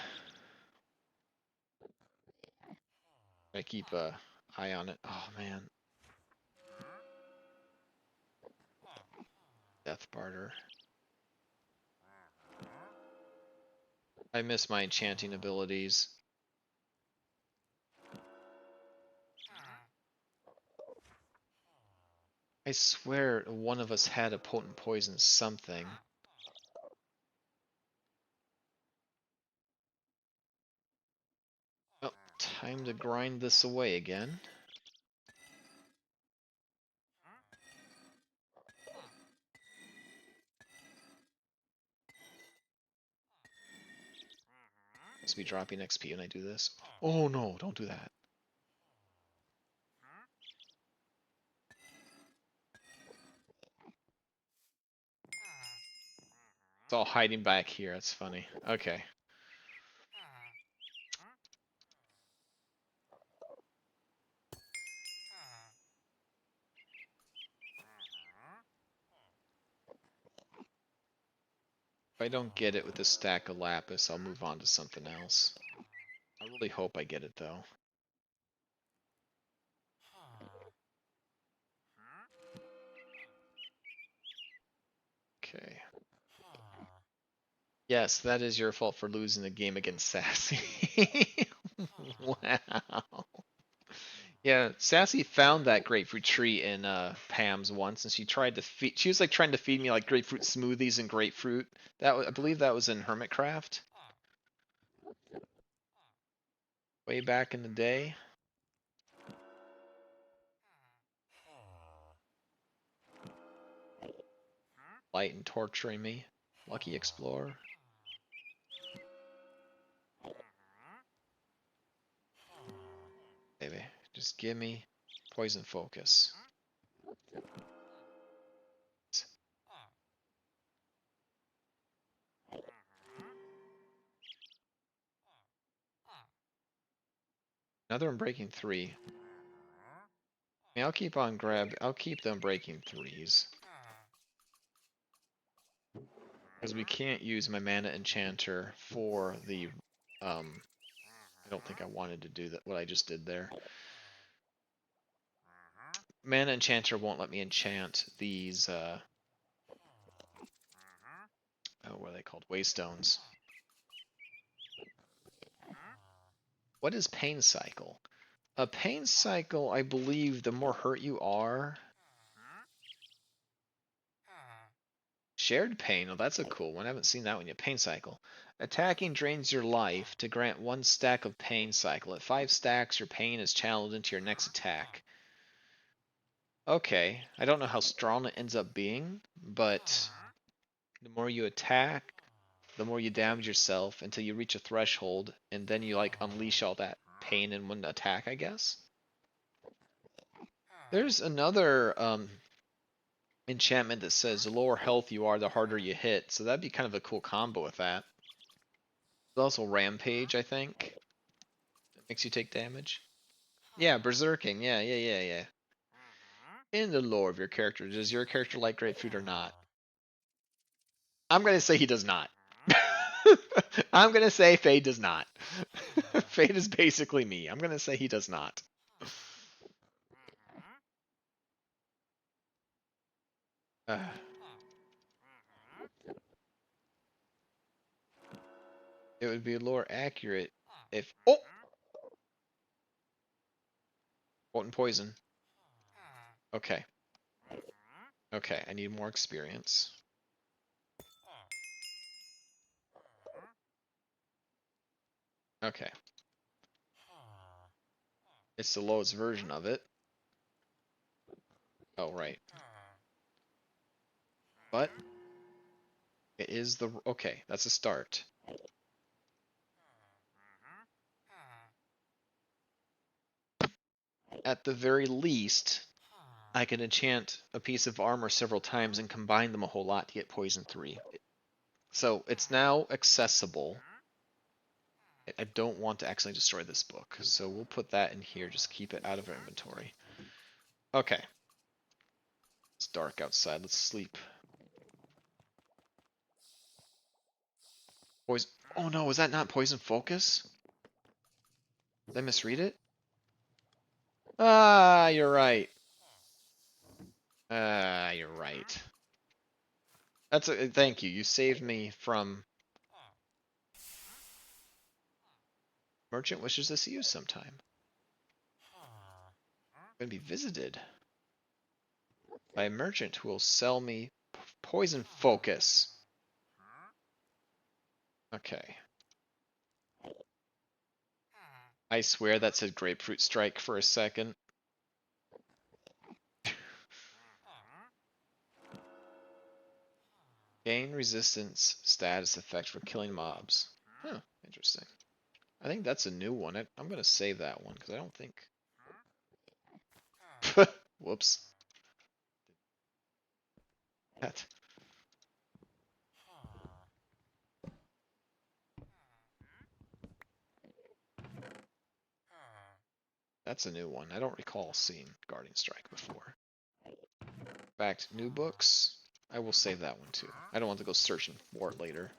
I keep a eye on it. Oh man. Death barter. I miss my enchanting abilities. I swear one of us had a potent poison something. Oh, time to grind this away again. Must be dropping XP when I do this. Oh no, don't do that. It's all hiding back here. That's funny. Okay. If I don't get it with the stack of lapis, I'll move on to something else. I really hope I get it though. Okay. Yes, that is your fault for losing the game against Sassy. Wow. Yeah, Sassy found that grapefruit tree in Pam's once, and she tried to feed. She was like trying to feed me like grapefruit smoothies and grapefruit. I believe that was in Hermitcraft, way back in the day. Light and torturing me. Lucky Explorer. Baby, just give me poison focus. Another Unbreaking 3. I mean, I'll keep the Unbreaking 3s. Because we can't use my Mana Enchanter for the, I don't think I wanted to do that, what I just did there. Mana Enchanter won't let me enchant these, what are they called? Waystones. What is Pain Cycle? A Pain Cycle, I believe, the more hurt you are. Shared Pain, oh that's a cool one, I haven't seen that one yet. Pain Cycle. Attacking drains your life to grant 1 stack of Pain Cycle. At 5 stacks, your pain is channeled into your next attack. Okay, I don't know how strong it ends up being, but the more you attack, the more you damage yourself until you reach a threshold, and then you like unleash all that pain in one attack, I guess. There's another enchantment that says the lower health you are, the harder you hit, so that'd be kind of a cool combo with that. There's also Rampage, I think. That makes you take damage. Yeah, Berserking, yeah. In the lore of your character, does your character like grapefruit or not? I'm gonna say he does not. I'm gonna say Fade does not. Fade is basically me. I'm gonna say he does not. Uh, it would be lore accurate if. Oh! Potent poison. Okay. Okay, I need more experience. Okay. It's the lowest version of it. Oh, right. But it is the... Okay, that's a start. At the very least, I can enchant a piece of armor several times and combine them a whole lot to get poison 3. So it's now accessible. I don't want to accidentally destroy this book, so we'll put that in here. Just keep it out of our inventory. Okay. It's dark outside. Let's sleep. Poison. Oh no, was that not poison focus? Did I misread it? Ah, you're right. Ah, you're right. That's a thank you. You saved me from merchant wishes to see you sometime. I'm gonna be visited by a merchant who will sell me poison focus. Okay. I swear that said grapefruit strike for a second. Gain resistance status effect for killing mobs. Huh, interesting. I think that's a new one. I'm going to save that one because I don't think... Whoops. That. That's a new one. I don't recall seeing Guardian Strike before. Back to new books. I will save that one too. I don't want to go searching for it later.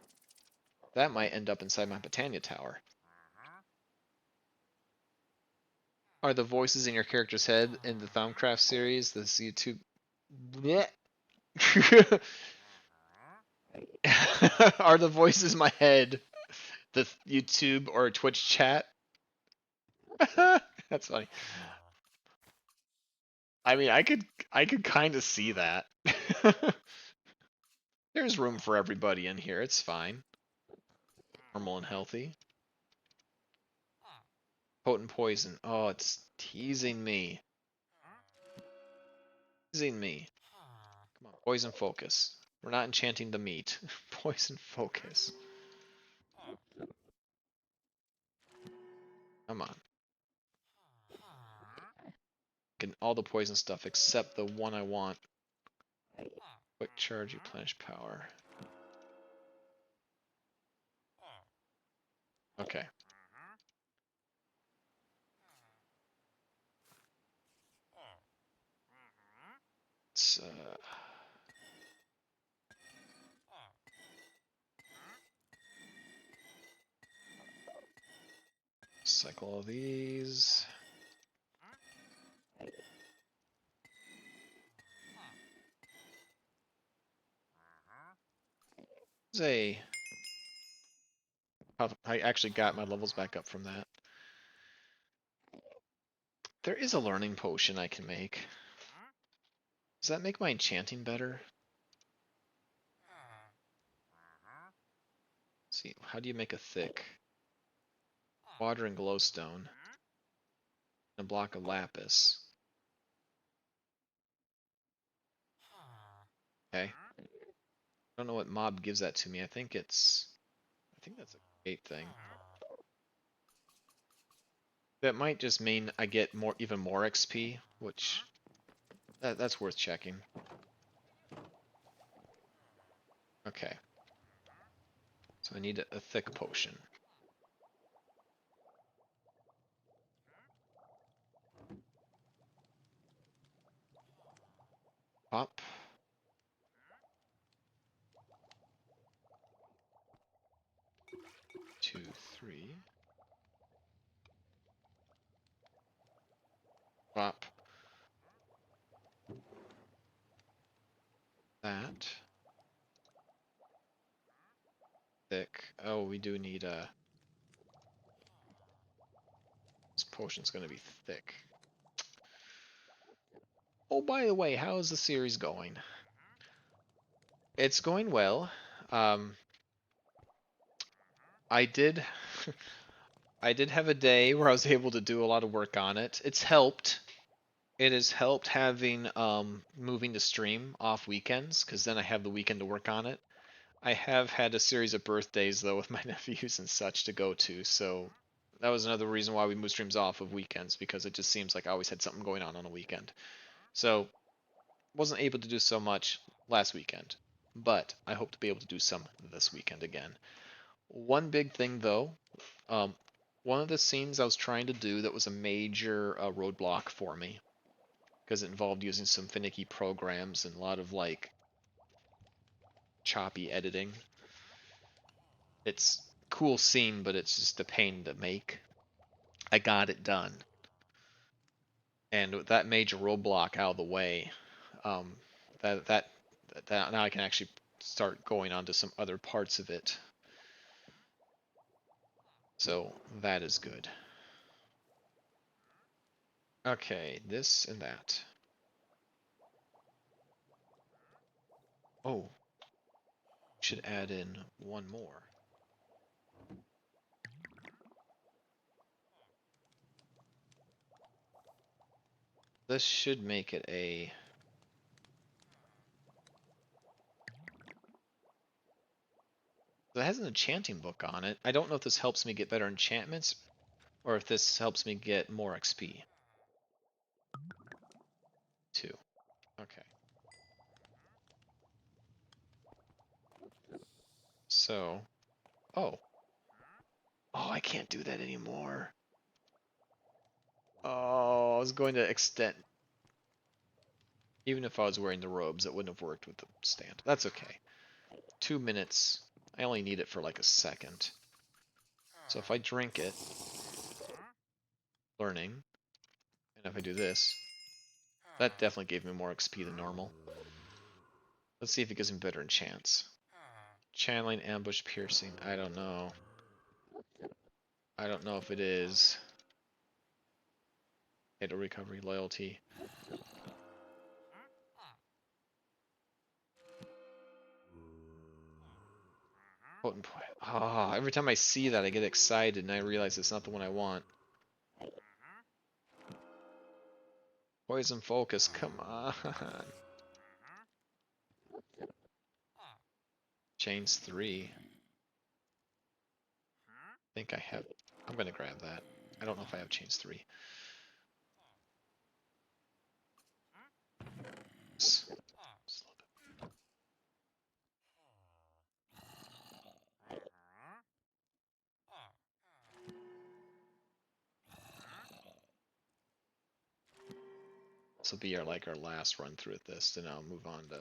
That might end up inside my Botania Tower. Are the voices in your character's head in the Thaumcraft series, this YouTube... Blech. Are the voices in my head the YouTube or Twitch chat? That's funny. I mean, I could kind of see that. There's room for everybody in here. It's fine. Normal and healthy. Potent poison. Oh, it's teasing me. Teasing me. Come on, poison focus. We're not enchanting the meat. Poison focus. Come on. Get all the poison stuff except the one I want. Quick charge, replenish power. Okay. It's, cycle all these. There's I actually got my levels back up from that. There is a learning potion I can make. Does that make my enchanting better? Let's see, how do you make a thick? Water and glowstone. And a block of lapis. Okay. I don't know what mob gives that to me. I think that's a gate thing. That might just mean I get even more XP, which that's worth checking. Okay. So I need a thick potion. Pop. Two, three. Pop. That. Thick. Oh, we do need a... This potion's gonna be thick. Oh, by the way, how is the series going? It's going well. Um, I did I did have a day where I was able to do a lot of work on it. It's helped. It has helped having moving the stream off weekends because then I have the weekend to work on it. I have had a series of birthdays though with my nephews and such to go to, so that was another reason why we moved streams off of weekends because it just seems like I always had something going on a weekend. So wasn't able to do so much last weekend, but I hope to be able to do some this weekend again. One big thing though, um, one of the scenes I was trying to do that was a major roadblock for me because it involved using some finicky programs and a lot of like choppy editing. It's a cool scene, but it's just a pain to make. I got it done, and with that major roadblock out of the way, um, that that that now I can actually start going on to some other parts of it. So that is good. Okay, this and that. Oh, should add in one more. This should make it a... It has an enchanting book on it. I don't know if this helps me get better enchantments or if this helps me get more XP. 2. Okay. So... Oh. Oh, I can't do that anymore. Oh, I was going to extend... Even if I was wearing the robes, it wouldn't have worked with the stand. That's okay. 2 minutes. I only need it for like a second. So if I drink it, learning, and if I do this, that definitely gave me more XP than normal. Let's see if it gives me better enchants. Channeling, ambush, piercing. I don't know. I don't know if it is. Hit recovery, loyalty. Potent point. Ah, every time I see that, I get excited and I realize it's not the one I want. Poison focus, come on. Chains 3. I think I have. I'm gonna grab that. I don't know if I have chains 3. This will be our last run through at this, then I'll move on to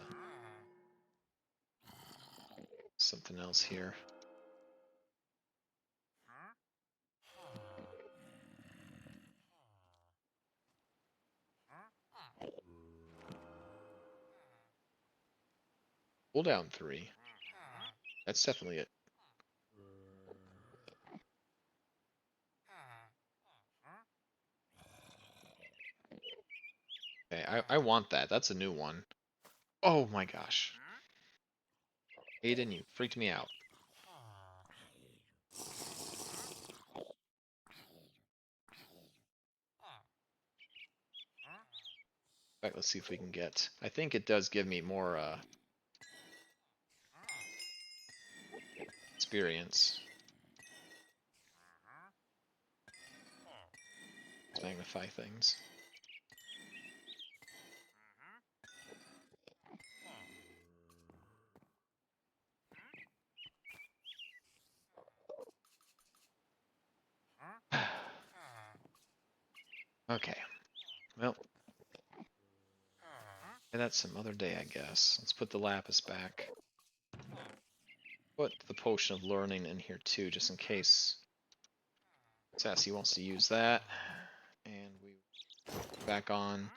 something else here. Cooldown 3. That's definitely it. Okay, I want that. That's a new one. Oh my gosh. Aiden, you freaked me out. In fact, let's see if we can get... I think it does give me more experience. Let's magnify things. Okay. Well, and that's some other day, I guess. Let's put the lapis back. Put the potion of learning in here too, just in case Sassy wants to use that. And we back on.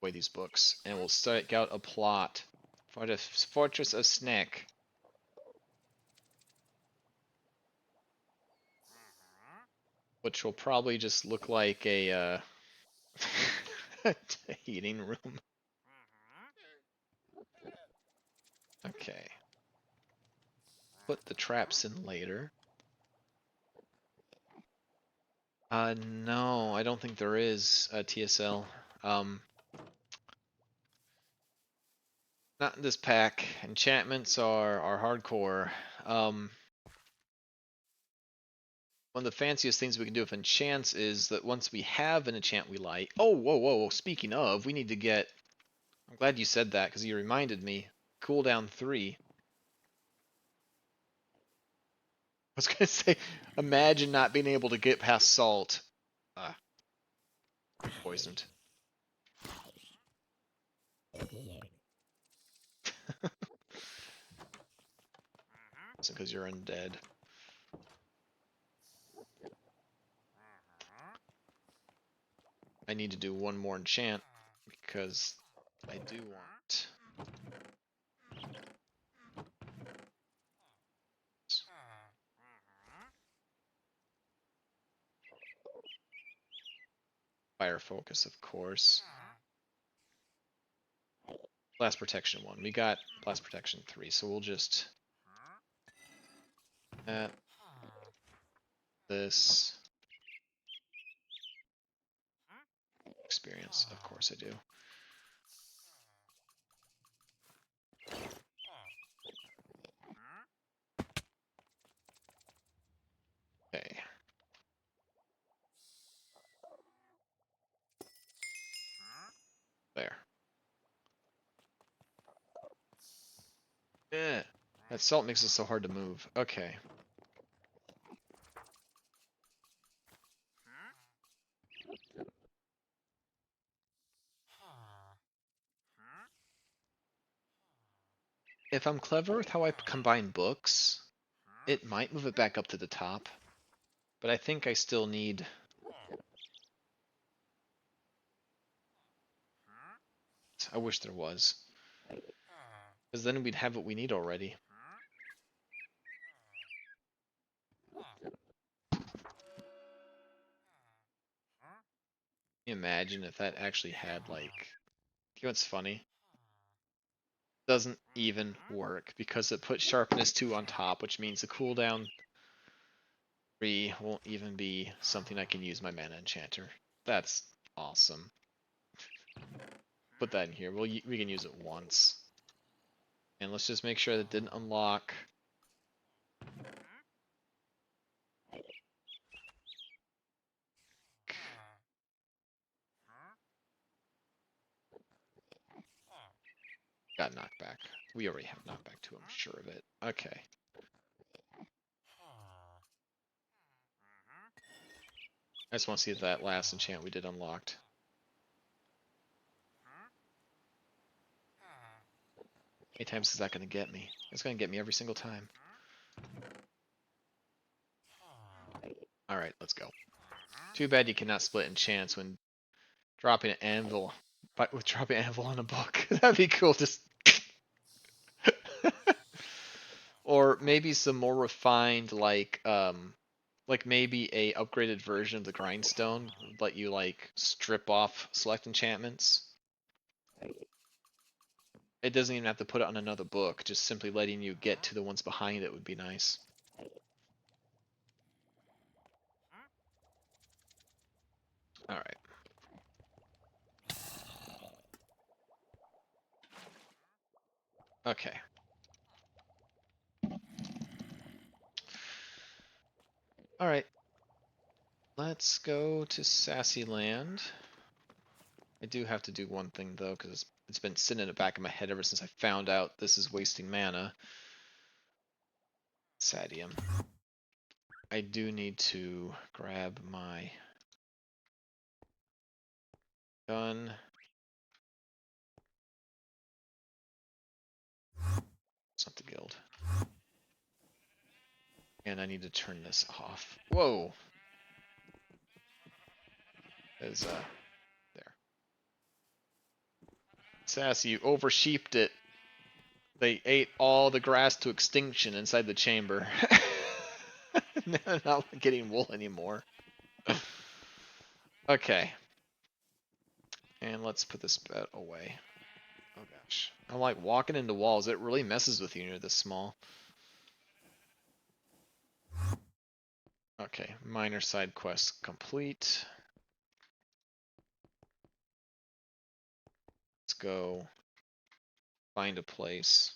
Away these books, and we'll stake out a plot for the fortress of Snek. which will probably just look like a heating room. Okay. Put the traps in later. No, I don't think there is a TSL. Not in this pack. Enchantments are hardcore. One of the fanciest things we can do with enchants is that once we have an enchant we like... Oh, whoa, whoa, speaking of, we need to get... I'm glad you said that, because you reminded me. Cooldown 3. I was going to say, imagine not being able to get past salt. Poisoned. It's because you're undead. I need to do one more enchant, because I do want... Fire focus, of course. Blast protection 1. We got blast protection 3, so we'll just... this... Experience, of course I do. Okay. There. Yeah. That salt makes it so hard to move. Okay. If I'm clever with how I combine books, it might move it back up to the top. But I think I still need... I wish there was. Because then we'd have what we need already. Can you imagine if that actually had, like... You know what's funny? Doesn't even work, because it put sharpness 2 on top, which means the cooldown 3 won't even be something I can use my mana enchanter. That's awesome. Put that in here. We can use it once. And let's just make sure that didn't unlock. Got knockback. We already have knockback 2, I'm sure of it. Okay. I just want to see if that last enchant we did unlocked. How many times is that going to get me? It's going to get me every single time. Alright, let's go. Too bad you cannot split enchants when dropping an anvil. But with dropping an anvil on a book. That'd be cool, just... Or maybe some more refined, like maybe a upgraded version of the grindstone would let you like strip off select enchantments. It doesn't even have to put it on another book, just simply letting you get to the ones behind it would be nice. Alright. Okay. Alright. Let's go to Sassy Land. I do have to do one thing though, because it's been sitting in the back of my head ever since I found out this is wasting mana. Sadium. I do need to grab my gun. It's not the guild. And I need to turn this off. Whoa! There's, there. Sassy, you oversheeped it. They ate all the grass to extinction inside the chamber. Now I'm not getting wool anymore. Okay. And let's put this bed away. Oh gosh. I'm like walking into walls. It really messes with you when you're this small. Okay, minor side quest complete. Let's go find a place.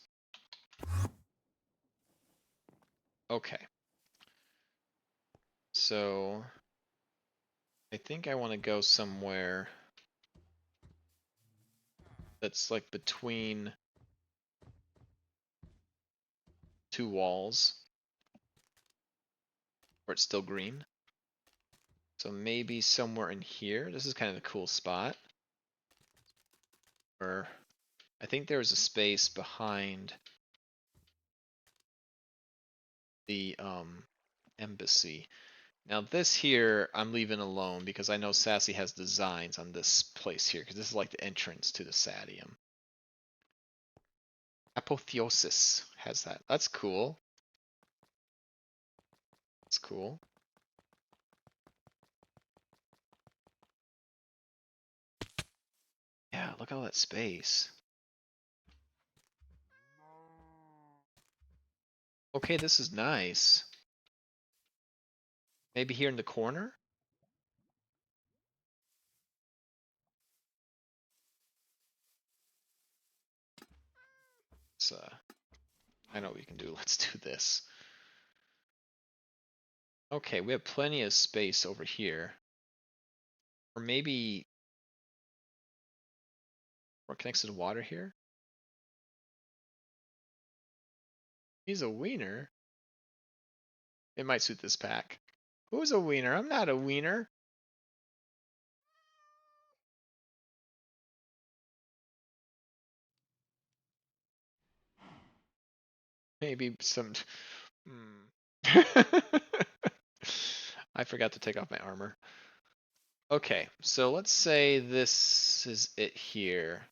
Okay. So I think I want to go somewhere that's like between two walls where it's still green. So maybe somewhere in here. This is kind of a cool spot. Or I think there was a space behind the embassy. Now this here I'm leaving alone because I know Sassy has designs on this place here because this is like the entrance to the Sadium. Apotheosis has that. That's cool. That's cool. Yeah, look at all that space. Okay, this is nice. Maybe here in the corner? So, I know what we can do. Let's do this. Okay, we have plenty of space over here. Or maybe we're connected to the water here? He's a wiener. It might suit this pack. Who's a wiener? I'm not a wiener. Maybe some... I forgot to take off my armor. Okay, so let's say this is it here.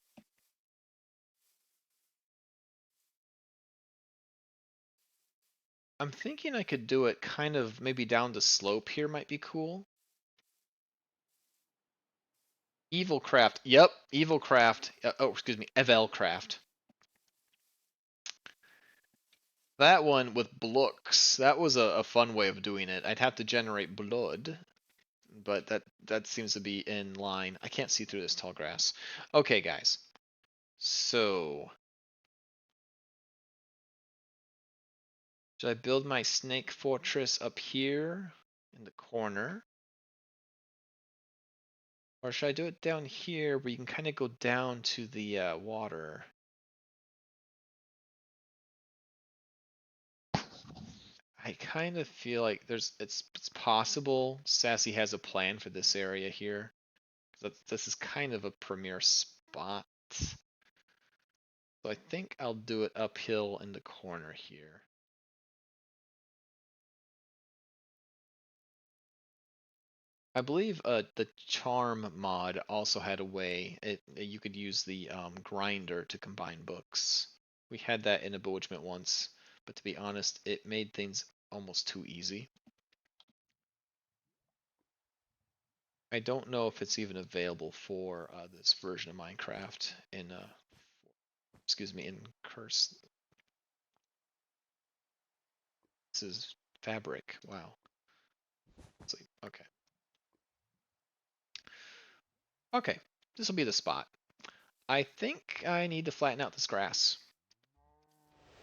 I'm thinking I could do it kind of maybe down the slope here might be cool. Evilcraft. Yep, Evilcraft. Oh, excuse me, Evelcraft. That one with blooks. That was a fun way of doing it. I'd have to generate blood, but that seems to be in line. I can't see through this tall grass. Okay, guys. So, should I build my snake fortress up here in the corner? Or should I do it down here where you can kind of go down to the water? I kind of feel like it's possible Sassy has a plan for this area here. This is kind of a premier spot. So I think I'll do it uphill in the corner here. I believe the charm mod also had a way you could use the grinder to combine books. We had that in a Bewitchment once, but to be honest, it made things almost too easy. I don't know if it's even available for this version of Minecraft in excuse me, in Curse. This is fabric. Wow. Let's see. Okay. Okay. This will be the spot. I think I need to flatten out this grass.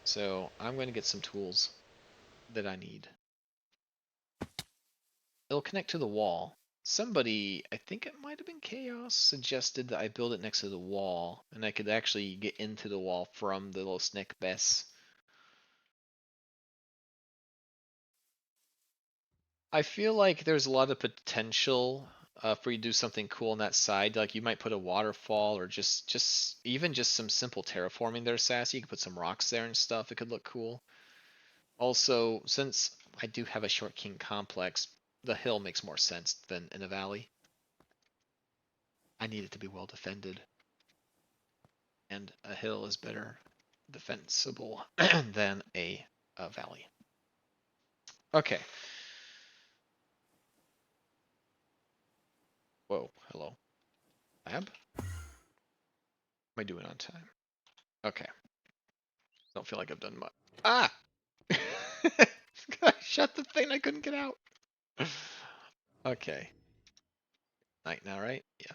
So I'm going to get some tools that I need. It'll connect to the wall. Somebody, I think it might have been Chaos, suggested that I build it next to the wall, and I could actually get into the wall from the little Snek base. I feel like there's a lot of potential for you to do something cool on that side. Like you might put a waterfall or just even just some simple terraforming there, Sassy. You could put some rocks there and stuff. It could look cool. Also, since I do have a short king complex, the hill makes more sense than in a valley. I need it to be well defended, and a hill is better defensible than a valley. Okay. Whoa, hello. Lab? What am I doing on time? Okay. Don't feel like I've done much. Ah! I shut the thing, I couldn't get out. Okay. Night now, right? Yeah.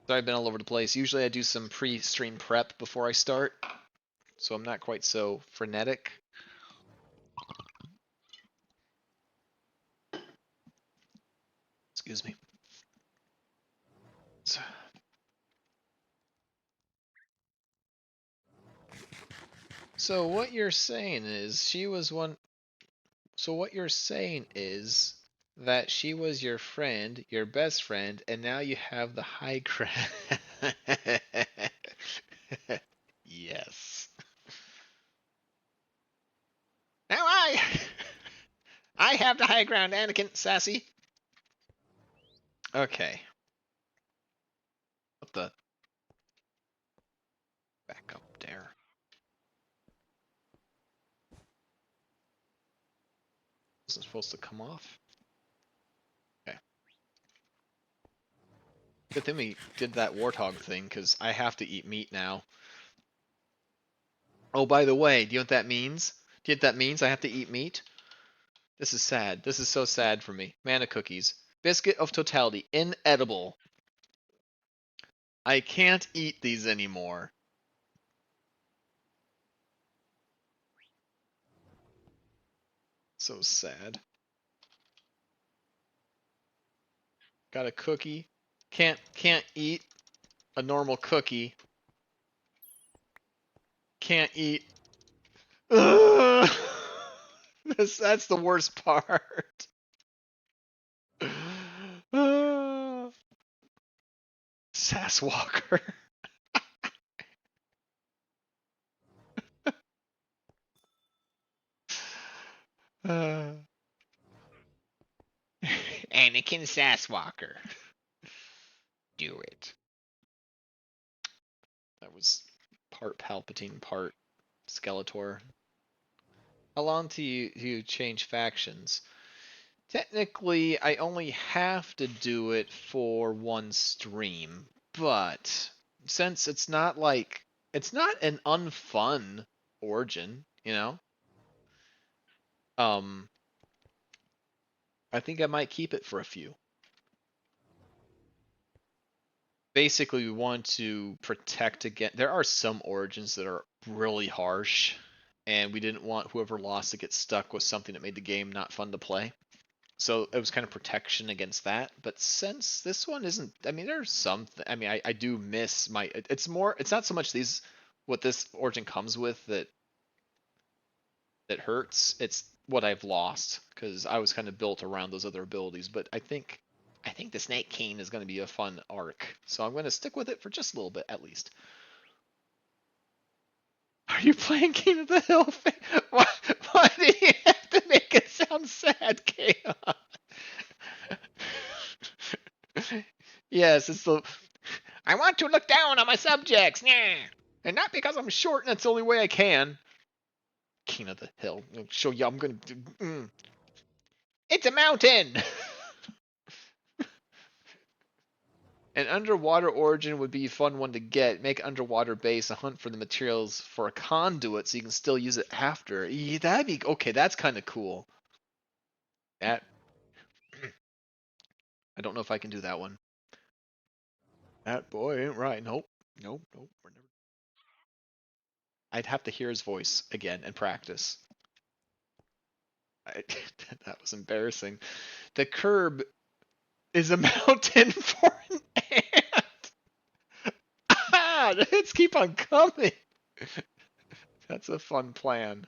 So I've been all over the place. Usually I do some pre-stream prep before I start, so I'm not quite so frenetic. Excuse me. So what you're saying is she was one. So what you're saying is that she was your friend, your best friend, and now you have the high ground. Yes. Now I have the high ground, Anakin, Sassy. Okay. What the? Back up there. Wasn't supposed to come off. Okay. Good thing we did that warthog thing, because I have to eat meat now. Oh, by the way, do you know what that means? Do you know what that means? I have to eat meat? This is sad. This is so sad for me. Mana cookies. Biscuit of totality. Inedible. I can't eat these anymore. So sad. Got a cookie. Can't eat a normal cookie. Can't eat. Ugh! That's the worst part. Sasswalker. Anakin Sasswalker. Do it. That was part Palpatine, part Skeletor. How long do you change factions? Technically, I only have to do it for one stream, but since it's not an unfun origin, you know? Um, I think I might keep it for a few. Basically, we want to protect against. There are some origins that are really harsh, and we didn't want whoever lost to get stuck with something that made the game not fun to play. So it was kind of protection against that. But since this one isn't, I mean, there's something. I mean, I do miss my. It's more. It's not so much these what this origin comes with that hurts. It's what I've lost because I was kind of built around those other abilities. But I think the Snake King is going to be a fun arc, so I'm going to stick with it for just a little bit at least. Are you playing King of the Hill? Why do you have to make it sound sad, Chaos? Yes, it's the. I want to look down on my subjects, yeah, and not because I'm short and that's the only way I can. King of the Hill. I'll show you. I'm gonna. It's a mountain. An underwater origin would be a fun one to get. Make underwater base a hunt for the materials for a conduit so you can still use it after. Yeah, that'd be okay. That's kind of cool. That I don't know if I can do that one. That boy ain't right. Nope. Nope. Nope. We're never. I'd have to hear his voice again and practice. I, that was embarrassing. The curb is a mountain for an ant. Ah, the hits keep on coming. That's a fun plan.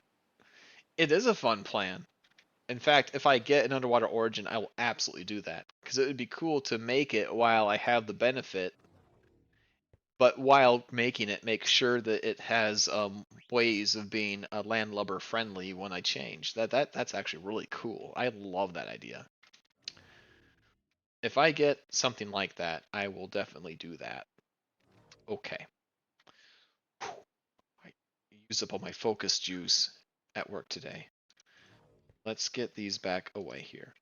It is a fun plan. In fact, if I get an underwater origin, I will absolutely do that. Because it would be cool to make it while I have the benefit, but while making it, make sure that it has ways of being landlubber friendly when I change. That's actually really cool. I love that idea. If I get something like that, I will definitely do that. Okay. I used up all my focus juice at work today. Let's get these back away here.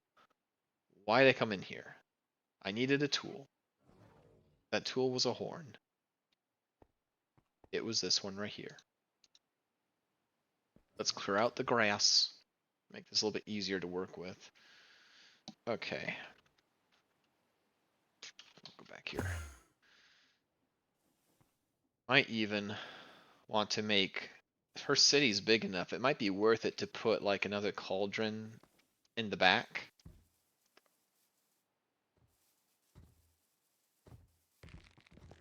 Why did I come in here? I needed a tool. That tool was a horn. It was this one right here. Let's clear out the grass. Make this a little bit easier to work with. Okay. Go back here. Might even want to make... If her city's big enough, it might be worth it to put like another cauldron in the back.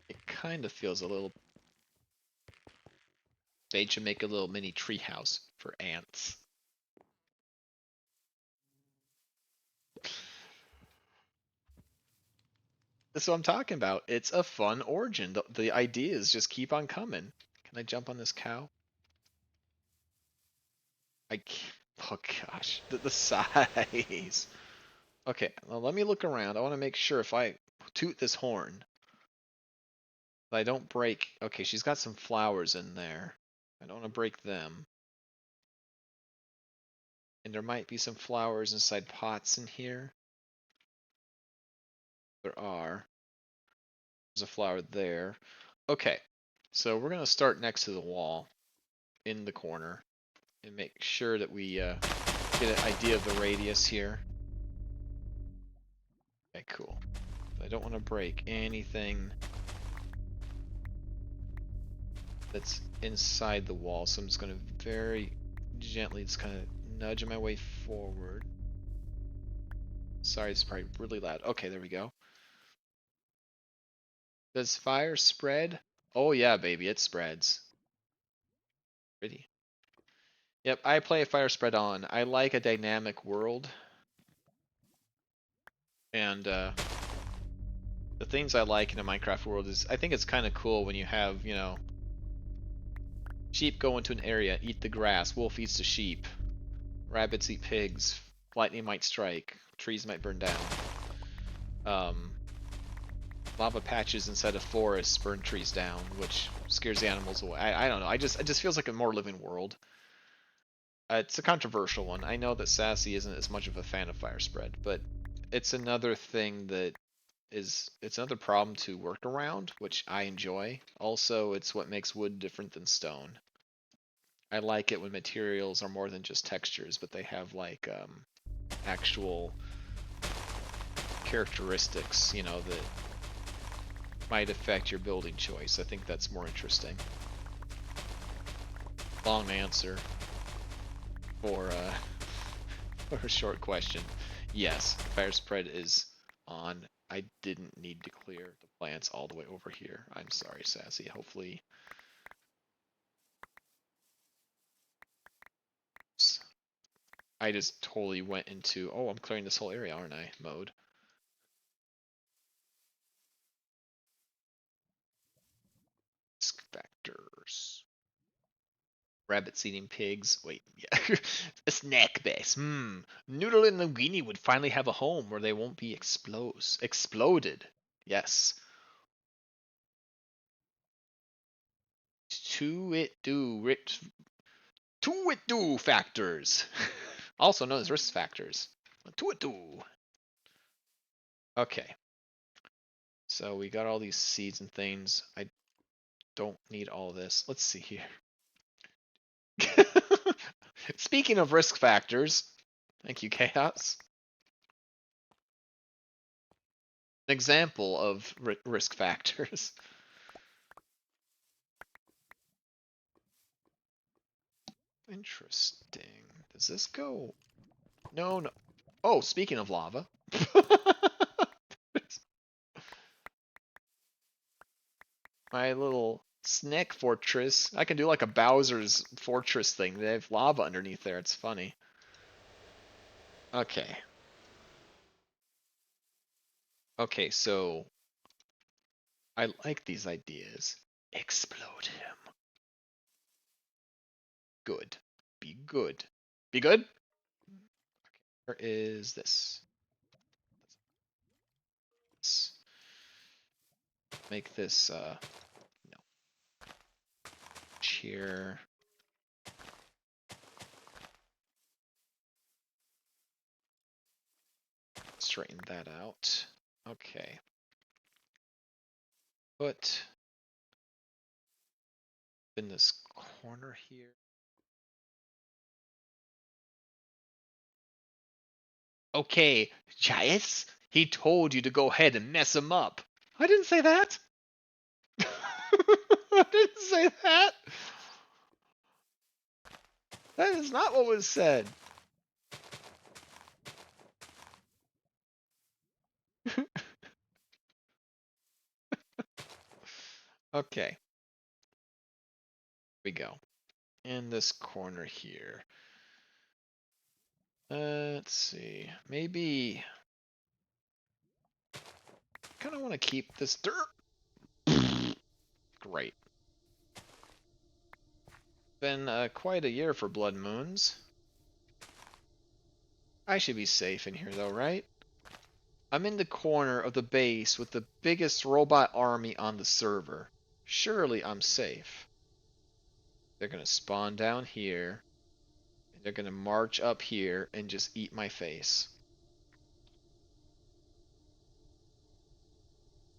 It kind of feels a little... They should make a little mini treehouse for ants. That's what I'm talking about. It's a fun origin. The ideas just keep on coming. Can I jump on this cow? I can't. Oh gosh, the size. Okay, well, let me look around. I want to make sure if I toot this horn, that I don't break. Okay, she's got some flowers in there. I don't want to break them. And there might be some flowers inside pots in here. There are. There's a flower there. Okay, so we're gonna start next to the wall in the corner and make sure that we get an idea of the radius here. Okay, cool. I don't want to break anything that's inside the wall, so I'm just going to very gently just kind of nudge my way forward. Sorry, it's probably really loud. Okay, there we go. Does fire spread? Oh yeah, baby, it spreads. Pretty. Yep, I play a fire spread on. I like a dynamic world. And the things I like in a Minecraft world is I think it's kind of cool when you have, you know, sheep go into an area, eat the grass, wolf eats the sheep, rabbits eat pigs, lightning might strike, trees might burn down. Lava patches inside of forests burn trees down, which scares the animals away. I don't know. It just feels like a more living world. It's a controversial one. I know that Sassy isn't as much of a fan of fire spread, but it's another thing that it's another problem to work around, which I enjoy. Also, it's what makes wood different than stone. I like it when materials are more than just textures, but they have like actual characteristics, you know, that might affect your building choice. I think that's more interesting. Long answer for, for a short question. Yes, fire spread is on. I didn't need to clear the plants all the way over here. I'm sorry, Sassy. Hopefully... I just totally went into, oh, I'm clearing this whole area, aren't I, mode. Risk factors. Rabbits eating pigs. Wait, yeah. A snack base. Noodle and Linguini would finally have a home where they won't be exploded. Yes. To it do factors. Also known as risk factors. To it do. Okay. So we got all these seeds and things. I don't need all this. Let's see here. Speaking of risk factors, thank you, Chaos. An example of risk factors. Interesting. Does this go? No, no. Oh, speaking of lava. My little Snek fortress. I can do like a Bowser's fortress thing. They have lava underneath there. It's funny. Okay. Okay, so I like these ideas. Explode him. Good. Be good. Be good? Where is this? Let's make this, no. Cheer. Let's straighten that out. Okay. Put in this corner here. Okay, Jais, he told you to go ahead and mess him up. I didn't say that. I didn't say that. That is not what was said. Okay. Here we go. In this corner here. Let's see. Maybe. Kind of want to keep this dirt. Great. Been quite a year for blood moons. I should be safe in here though, right? I'm in the corner of the base with the biggest robot army on the server. Surely I'm safe. They're gonna spawn down here. They're gonna march up here and just eat my face.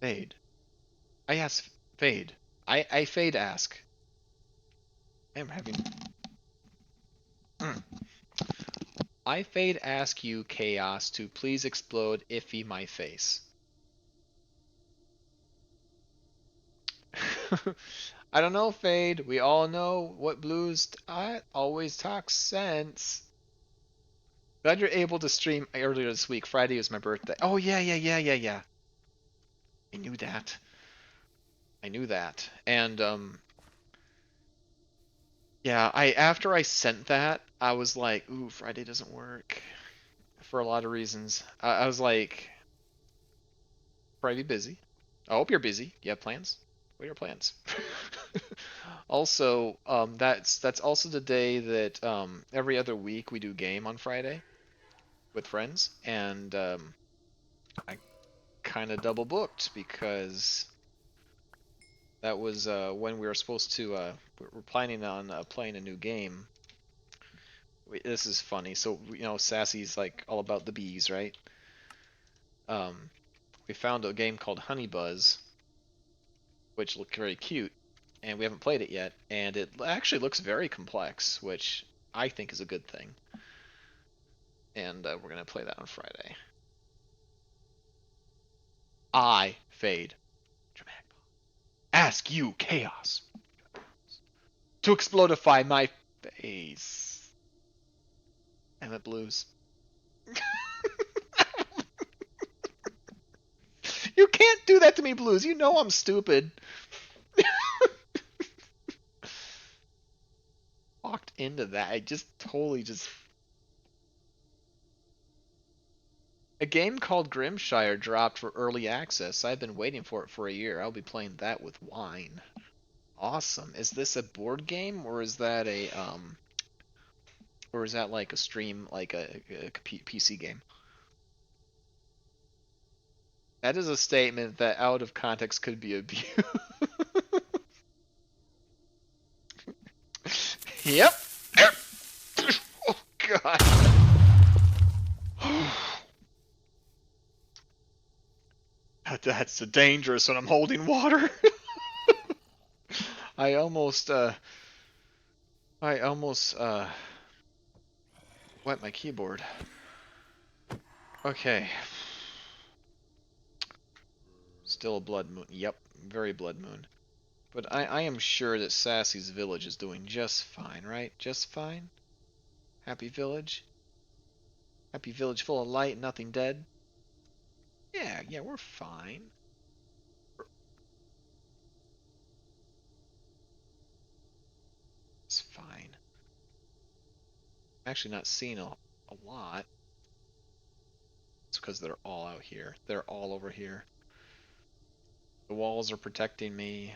Fade. I ask Fade. I Fade ask. I'm having. I Fade ask you, Chaos, to please explode iffy my face. I don't know, Fade. We all know what Blues always talks sense. Glad you're able to stream earlier this week. Friday was my birthday. Oh yeah. I knew that. I knew that. And yeah, I after I sent that, I was like, ooh, Friday doesn't work for a lot of reasons. I was like, probably busy. I hope you're busy. You have plans? What are your plans? Also, that's also the day that every other week we do game on Friday with friends, and I kind of double booked because that was when we were supposed to. We're planning on playing a new game. This is funny. So Sassy's like all about the bees, right? Um, we found a game called Honey Buzz, which looked very cute, and we haven't played it yet. And it actually looks very complex, which I think is a good thing. And we're gonna play that on Friday. I Fade. Dramatic. Ask you, Chaos, to explodify my face. Emmett Blues. You can't do that to me, Blues. You know I'm stupid. Walked into that. I just totally just. A game called Grimshire dropped for early access. I've been waiting for it for a year. I'll be playing that with wine. Awesome. Is this a board game or is that a or is that like a stream like a PC game? That is a statement that out of context could be abused. Yep. Oh god. That's dangerous when I'm holding water. I almost wet my keyboard. Okay. Still a blood moon. Yep, very blood moon. But I am sure that Sassy's village is doing just fine, right? Just fine? Happy village? Happy village full of light, nothing dead? Yeah, we're fine. It's fine. I'm actually not seeing a lot. It's because they're all out here. They're all over here. The walls are protecting me.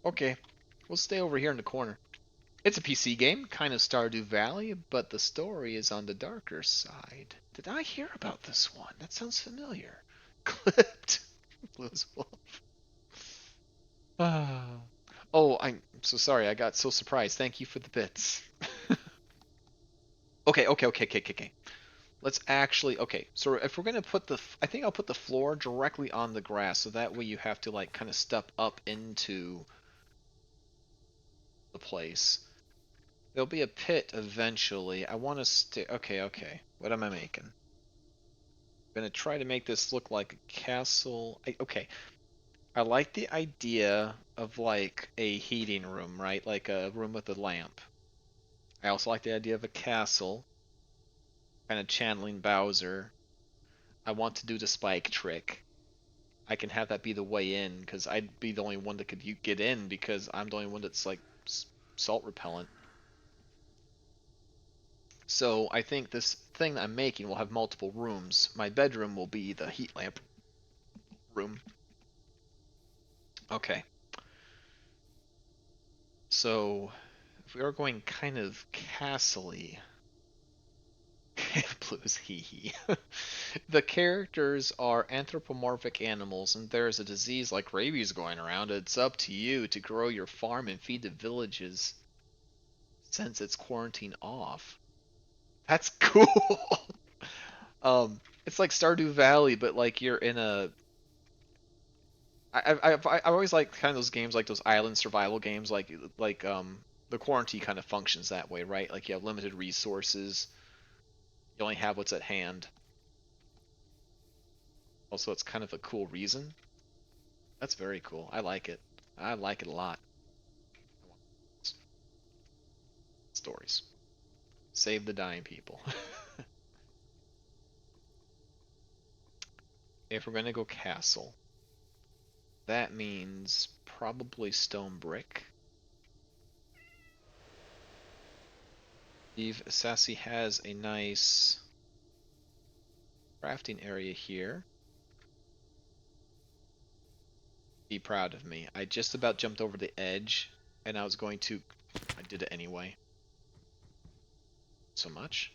Okay, we'll stay over here in the corner. It's a PC game, kind of Stardew Valley, but the story is on the darker side. Did I hear about this one? That sounds familiar. Clipped. Blues Wolf. Ah. Oh, I'm so sorry. I got so surprised. Thank you for the bits. Okay. Let's actually, okay, so if we're gonna put I think I'll put the floor directly on the grass, so that way you have to like kind of step up into the place. There'll be a pit eventually. I want to stay, okay. What am I making? I'm gonna try to make this look like a castle. Okay, I like the idea of like a heating room, right? Like a room with a lamp. I also like the idea of a castle, kind of channeling Bowser. I want to do the spike trick. I can have that be the way in because I'd be the only one that could get in because I'm the only one that's like salt repellent. So I think this thing that I'm making will have multiple rooms. My bedroom will be the heat lamp room. Okay. So if we are going kind of castle-y, blues hee hee. The characters are anthropomorphic animals, and there's a disease like rabies going around. It's up to you to grow your farm and feed the villages since it's quarantine off. That's cool. It's like Stardew Valley, but like you're in a. I always like kind of those games, like those island survival games, like the quarantine kind of functions that way, right? Like you have limited resources, you only have what's at hand. Also, it's kind of a cool reason. That's very cool. I like it. I like it a lot. Stories. Save the dying people. If we're gonna go castle, that means probably stone brick. Eve Sassy has a nice crafting area here. Be proud of me. I just about jumped over the edge, and I was going to. I did it anyway. So much.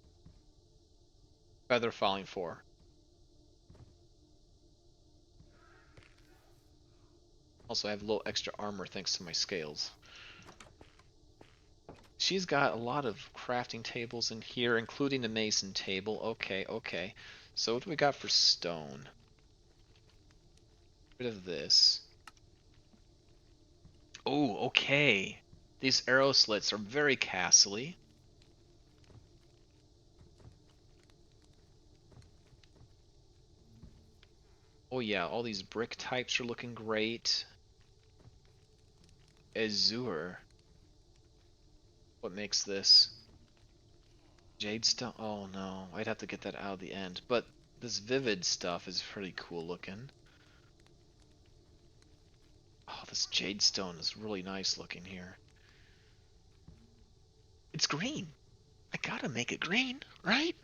Feather falling 4. Also, I have a little extra armor thanks to my scales. She's got a lot of crafting tables in here, including the mason table. Okay. So what do we got for stone? Rid of this. Oh, okay. These arrow slits are very castle-y. Oh yeah, all these brick types are looking great. Azure. What makes this? Jade stone? Oh no, I'd have to get that out of the end. But this vivid stuff is pretty cool looking. Oh, this jade stone is really nice looking here. It's green. I gotta make it green, right?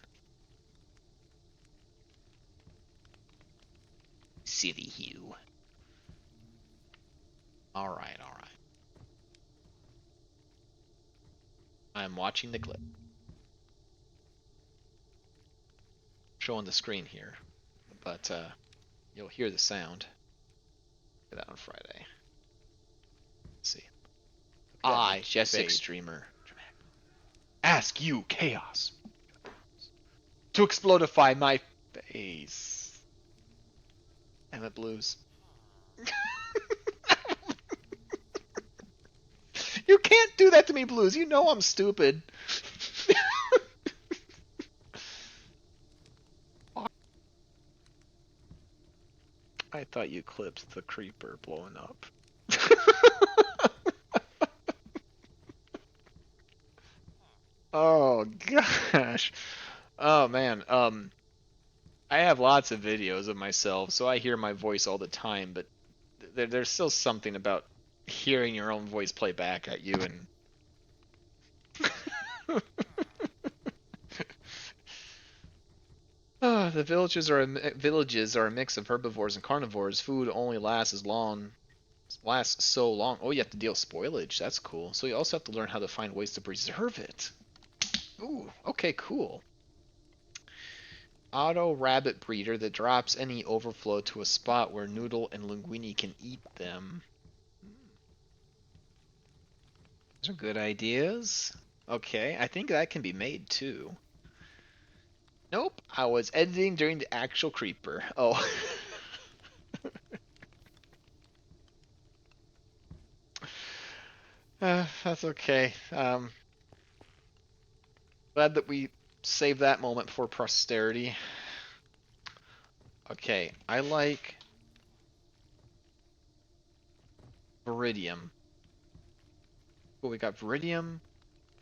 City hue. Alright. I'm watching the clip. Showing the screen here. But you'll hear the sound. Get that on Friday. Let's see. I, Jessex streamer, ask you, Chaos, to explodify my face. Damn it, Blues. You can't do that to me, Blues. You know I'm stupid. I thought you clipped the creeper blowing up. Oh gosh. Oh man. I have lots of videos of myself, so I hear my voice all the time, but there's still something about hearing your own voice play back at you and the villages are a mix of herbivores and carnivores. Food only lasts so long. Oh, you have to deal with spoilage. That's cool. So you also have to learn how to find ways to preserve it. Ooh, okay, cool. Auto rabbit breeder that drops any overflow to a spot where Noodle and Linguini can eat them. Those are good ideas. Okay, I think that can be made too. Nope, I was editing during the actual creeper. Oh. That's okay. Glad that we saved that moment for posterity. Okay, I like Viridium. Cool, we got Viridium,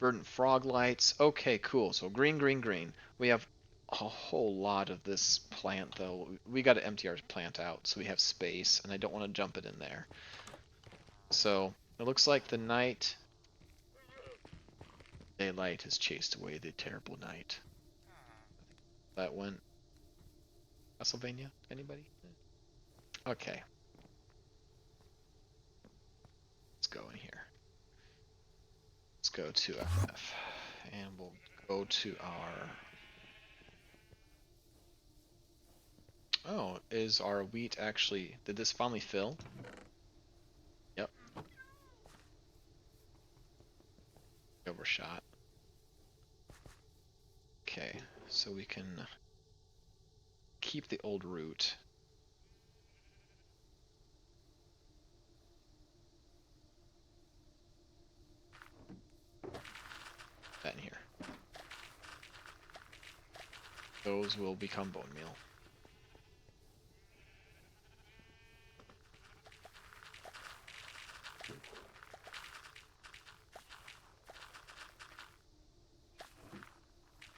verdant frog lights. Okay, cool. So green, green, green. We have a whole lot of this plant, though. We got to empty our plant out so we have space, and I don't want to jump it in there. So it looks like the night daylight has chased away the terrible night. That went Castlevania? Anybody? Okay, let's go in here. Let's go to FF, and we'll go to our. Oh, is our wheat actually? Did this finally fill? Yep. Overshot. Okay, so we can keep the old route. That in here. Those will become bone meal.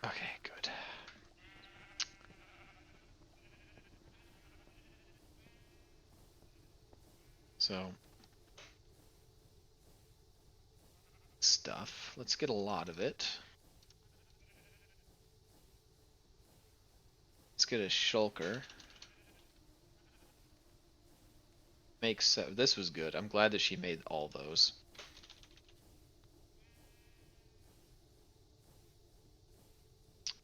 Okay, good. So, stuff. Let's get a lot of it. Let's get a shulker. Makes this was good. I'm glad that she made all those.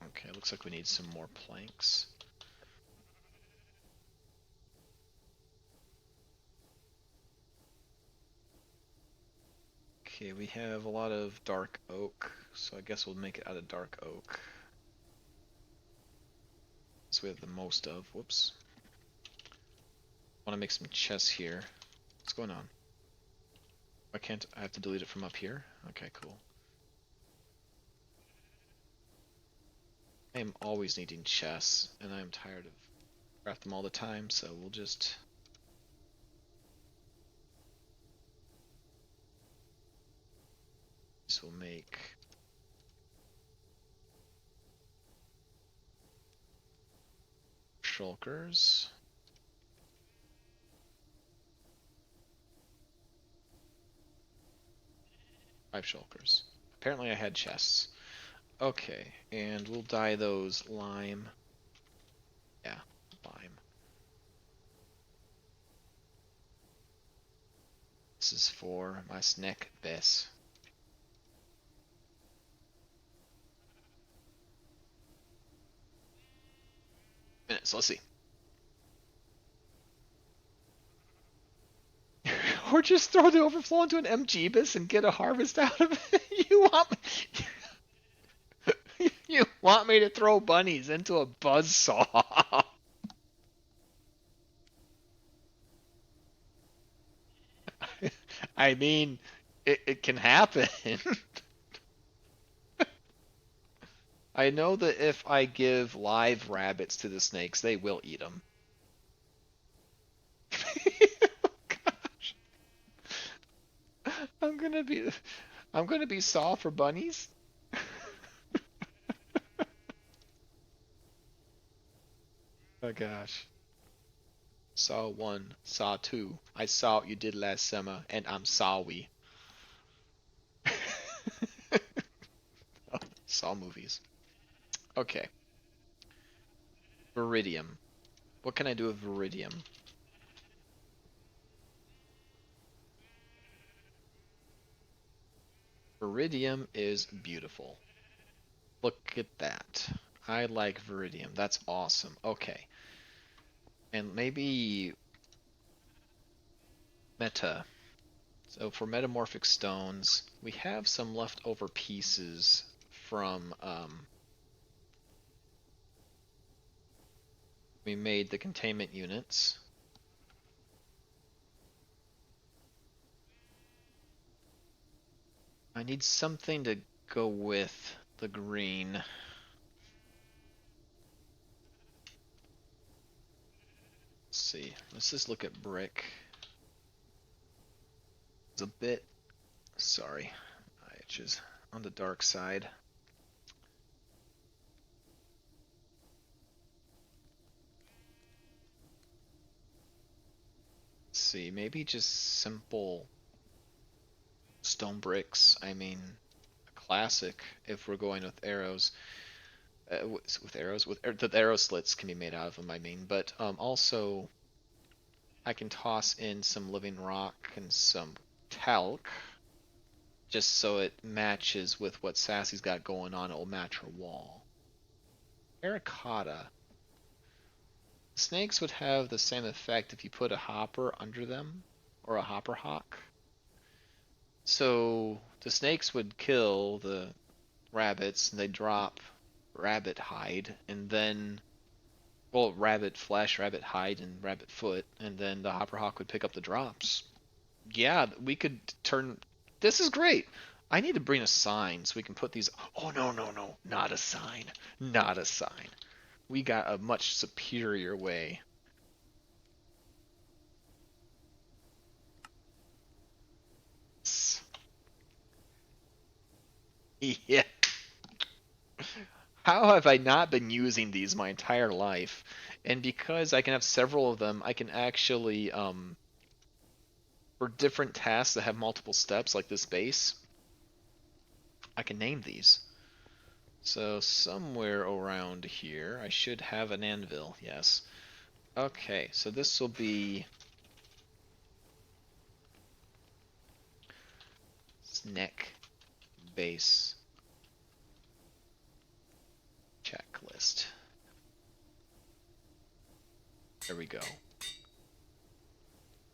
Okay, looks like we need some more planks. Okay, we have a lot of dark oak, so I guess we'll make it out of dark oak. So we have the most of. Whoops. Want to make some chests here. What's going on? Why can't I have to delete it from up here? Okay, cool. I am always needing chests, and I am tired of craft them all the time, so we'll just. This will make. Shulkers. Five shulkers. Apparently I had chests. Okay, and we'll dye those lime. Yeah, lime. This is for my Snek base. Minutes, let's see. Or just throw the overflow into an MGBus and get a harvest out of it. You want me to throw bunnies into a buzzsaw? I mean, it can happen. I know that if I give live rabbits to the snakes, they will eat them. Oh, gosh. I'm gonna be I'm gonna be Saw for bunnies. Oh gosh. Saw 1, Saw 2. I saw what you did last summer, and I'm sorry. Saw movies. Okay. Viridium. What can I do with Viridium? Viridium is beautiful. Look at that. I like Viridium. That's awesome. Okay. And maybe Meta. So for metamorphic stones, we have some leftover pieces from we made the containment units. I need something to go with the green. Let's see. Let's just look at brick. It's a bit, sorry, my itches on the dark side. Let's see, maybe just simple stone bricks. I mean, a classic if we're going with arrows. With arrows, the arrow slits can be made out of them. I mean, but also I can toss in some living rock and some talc, just so it matches with what Sassy's got going on. It will match her wall. Terracotta. Snakes would have the same effect if you put a hopper under them, or a hopper hawk. So the snakes would kill the rabbits, and they drop rabbit hide, and then, well, rabbit flesh, rabbit hide, and rabbit foot, and then the hopper hawk would pick up the drops. Yeah, we could turn. This is great. I need to bring a sign so we can put these. Oh, no, no, no. Not a sign. Not a sign. We got a much superior way. Yeah. How have I not been using these my entire life? And because I can have several of them, I can actually, for different tasks that have multiple steps, like this base, I can name these. So somewhere around here, I should have an anvil, yes. Okay, so this will be Snek base checklist. There we go.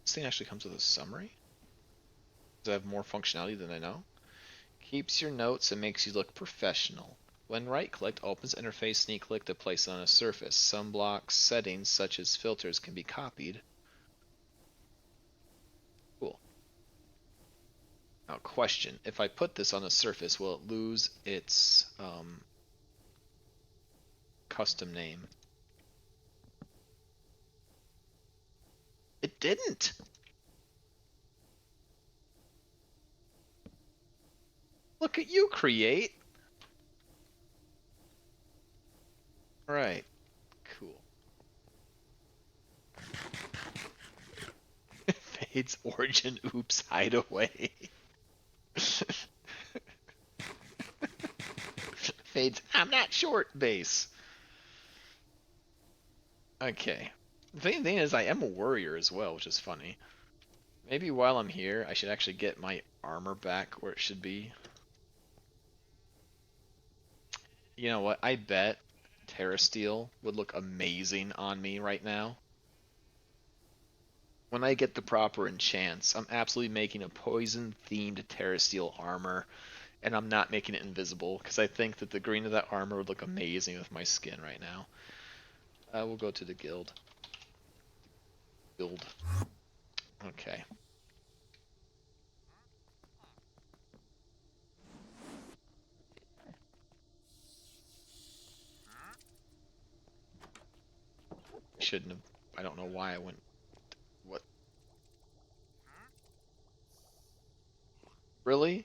This thing actually comes with a summary. Does it have more functionality than I know? Keeps your notes and makes you look professional. When right-clicked, opens interface, sneak-click to place it on a surface. Some blocks settings, such as filters, can be copied. Cool. Now, question. If I put this on a surface, will it lose its custom name? It didn't! Look at you create! Right. Cool. Fade's origin, oops, hideaway. Fade's I'm not short base. Okay. The thing is, I am a warrior as well, which is funny. Maybe while I'm here, I should actually get my armor back where it should be. You know what? I bet Terra Steel would look amazing on me right now. When I get the proper enchants, I'm absolutely making a poison-themed Terra Steel armor, and I'm not making it invisible, because I think that the green of that armor would look amazing with my skin right now. We'll go to the guild. Guild. Okay. Shouldn't have. I don't know why I went. What? Really?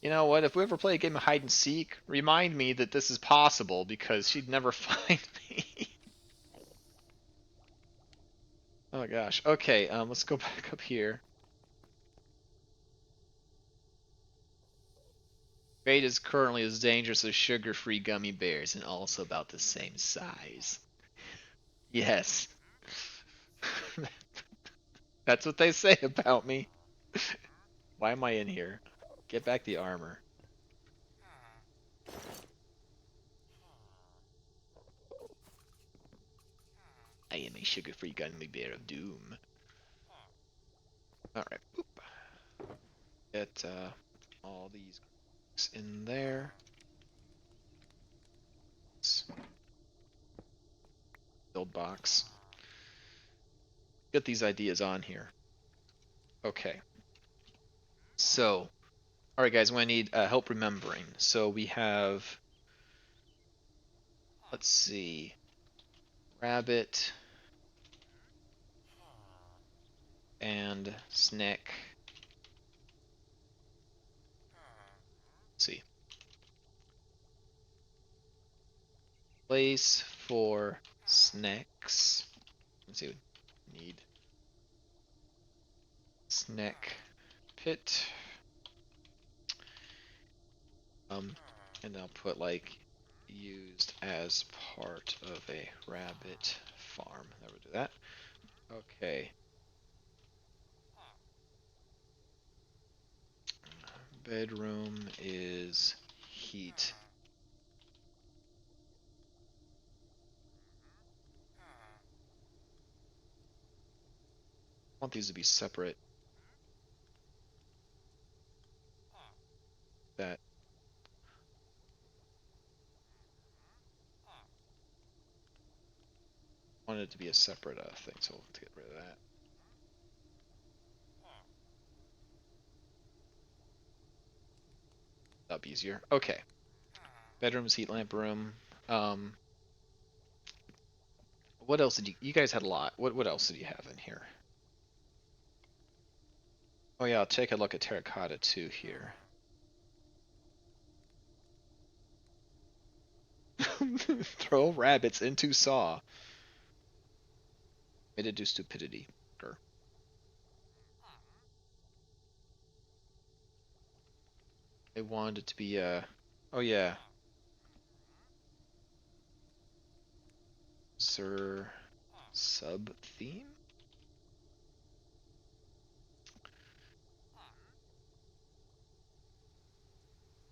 You know what? If we ever play a game of hide and seek, remind me that this is possible because she'd never find me. Oh gosh. Okay, let's go back up here. Fate is currently as dangerous as sugar-free gummy bears and also about the same size. Yes. That's what they say about me. Why am I in here? Get back the armor. I am a sugar-free gummy bear of doom. Alright, get all these in there. Build box. Get these ideas on here. Okay. So, alright guys, I'm going to need help remembering. So we have, let's see, rabbit and Snek. Let's see. Place for Sneks. Let's see. We need Snek pit. And I'll put like used as part of a rabbit farm. Never do that. Okay. Bedroom is heat. I want these to be separate. That I want it to be a separate thing, so we'll get rid of that. That'll be easier. Okay. Bedroom's heat lamp room. What else did you guys had a lot. What else did you have in here? Oh yeah, I'll take a look at terracotta too here. Throw rabbits into saw. Committed to stupidity. Sure. I wanted it to be oh yeah. Sir sub theme?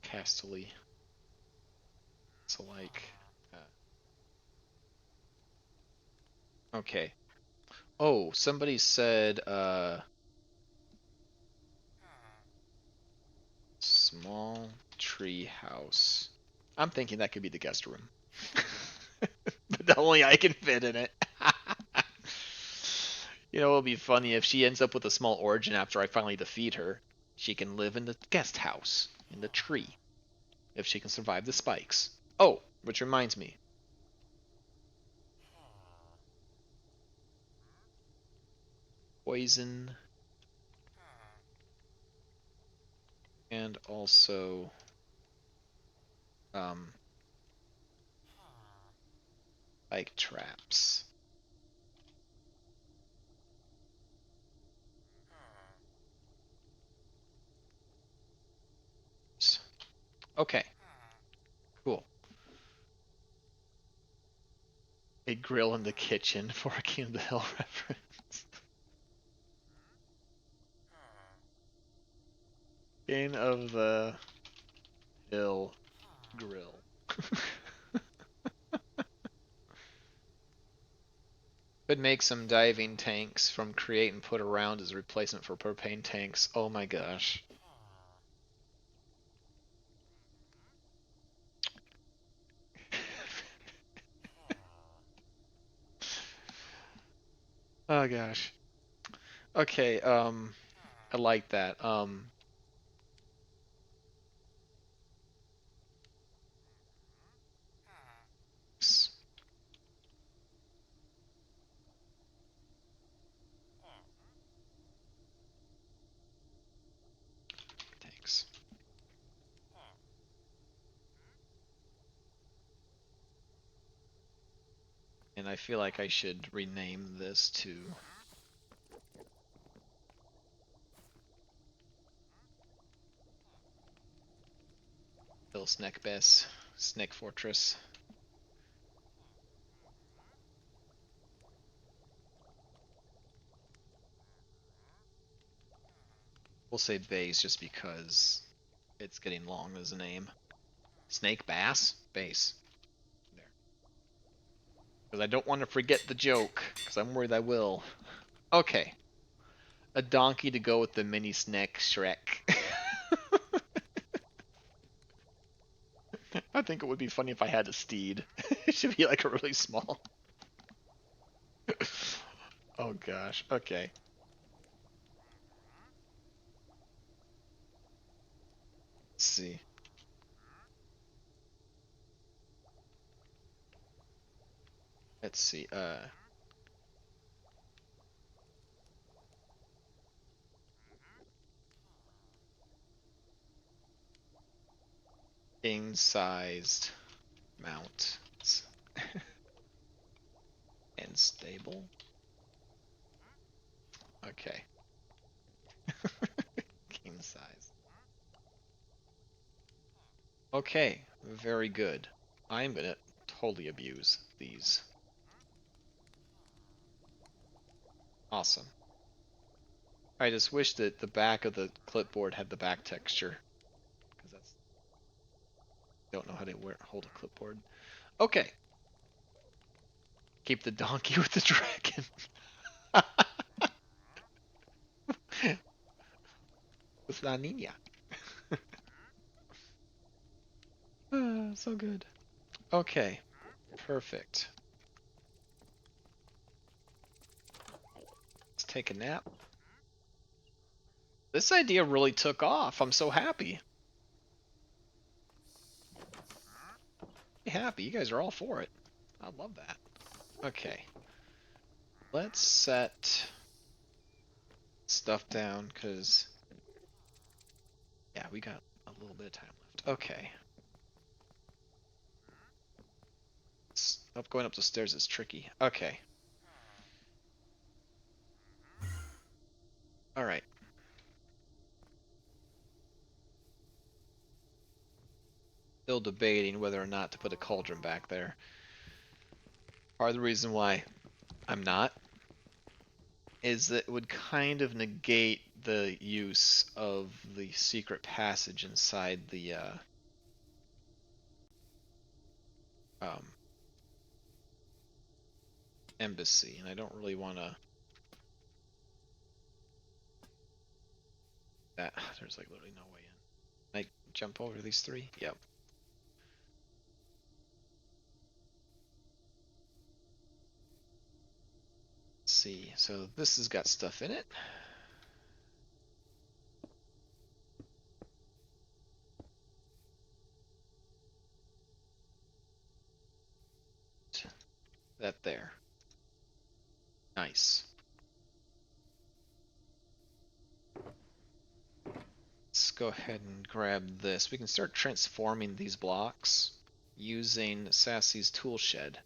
Casterly. So like okay. Oh, somebody said small tree house. I'm thinking that could be the guest room. But only I can fit in it. You know, it'll be funny if she ends up with a small origin after I finally defeat her. She can live in the guest house, in the tree, if she can survive the spikes. Oh, which reminds me. Poison. And also, like traps. Okay, cool. A grill in the kitchen for a King of the Hill reference. King of the Hill grill. Could make some diving tanks from create and put around as a replacement for propane tanks. Oh my gosh. Oh gosh. Okay, I like that. Tanks. And I feel like I should rename this to Hill Snek Base, Snek Fortress. We'll say base just because it's getting long as a name. Snake Bass? Base. There. Because I don't want to forget the joke, because I'm worried I will. Okay. A donkey to go with the mini Snek Shrek. I think it would be funny if I had a steed. It should be like a really small. Oh gosh. Okay. Let's see. Let's see. King-sized mount. And stable. Okay. King size. Okay. Very good. I'm gonna totally abuse these. Awesome. I just wish that the back of the clipboard had the back texture, because that's don't know how to hold a clipboard. Okay. Keep the donkey with the dragon. With La Nina. So good. Okay. Perfect. Let's take a nap. This idea really took off. I'm so happy. Happy. You guys are all for it. I love that. Okay. Let's set stuff down, because, yeah, we got a little bit of time left. Okay. Going up the stairs is tricky. Okay. Alright. Still debating whether or not to put a cauldron back there. Part of the reason why I'm not is that it would kind of negate the use of the secret passage inside the um, embassy, and I don't really want to. That there's like literally no way in. Can I jump over these three? Yep. Let's see. So this has got stuff in it. That there. Nice. Let's go ahead and grab this. We can start transforming these blocks using Sassy's tool shed.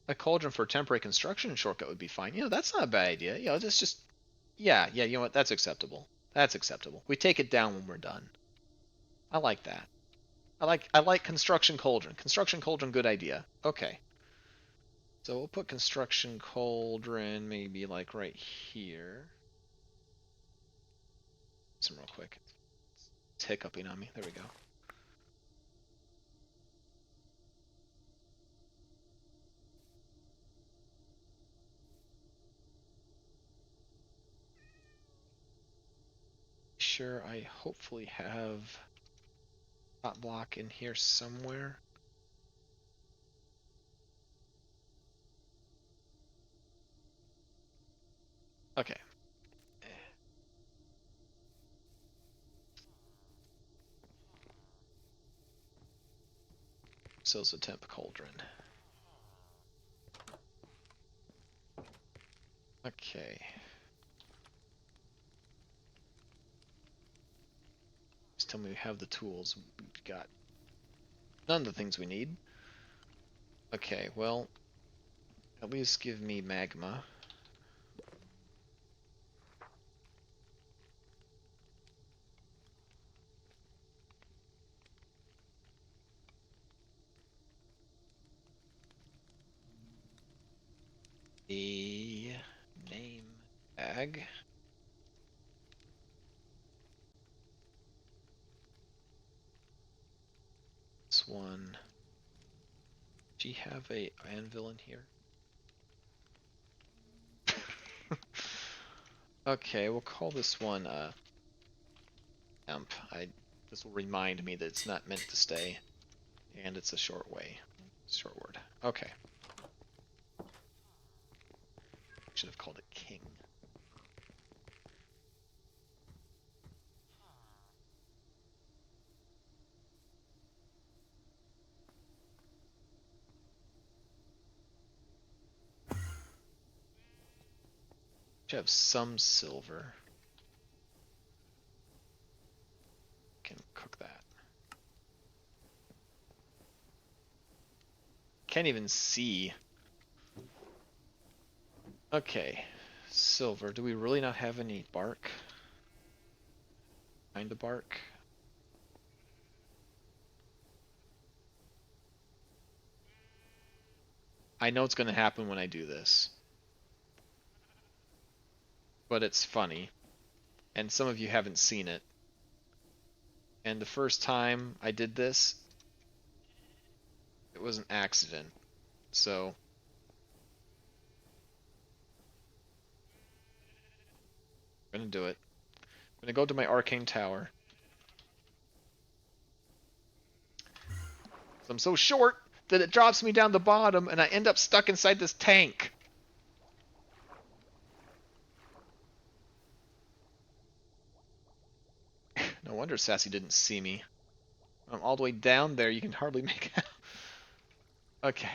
A cauldron for temporary construction shortcut would be fine. You know, that's not a bad idea. You know, just yeah, you know what? That's acceptable. That's acceptable. We take it down when we're done. I like that. I like construction cauldron. Construction cauldron, good idea. Okay. So we'll put construction cauldron maybe like right here. Some real quick. It's hiccuping on me. There we go. Sure, I hopefully have hot block in here somewhere. Okay. So it's a temp cauldron. Okay. Just tell me we have the tools. We've got none of the things we need. Okay, well, at least give me magma. A name tag. This one. Do you have a anvil in here? Okay, we'll call this one Emp. This will remind me that it's not meant to stay, and it's a short way. Short word. Okay. Should have called it King. Should have some silver. Can cook that. Can't even see. Okay. Silver. Do we really not have any bark? Kind of bark? I know it's going to happen when I do this. But it's funny. And some of you haven't seen it. And the first time I did this, it was an accident. So I'm going to do it. I'm going to go to my arcane tower. I'm so short that it drops me down the bottom and I end up stuck inside this tank. No wonder Sassy didn't see me. I'm all the way down there, you can hardly make it out. Okay.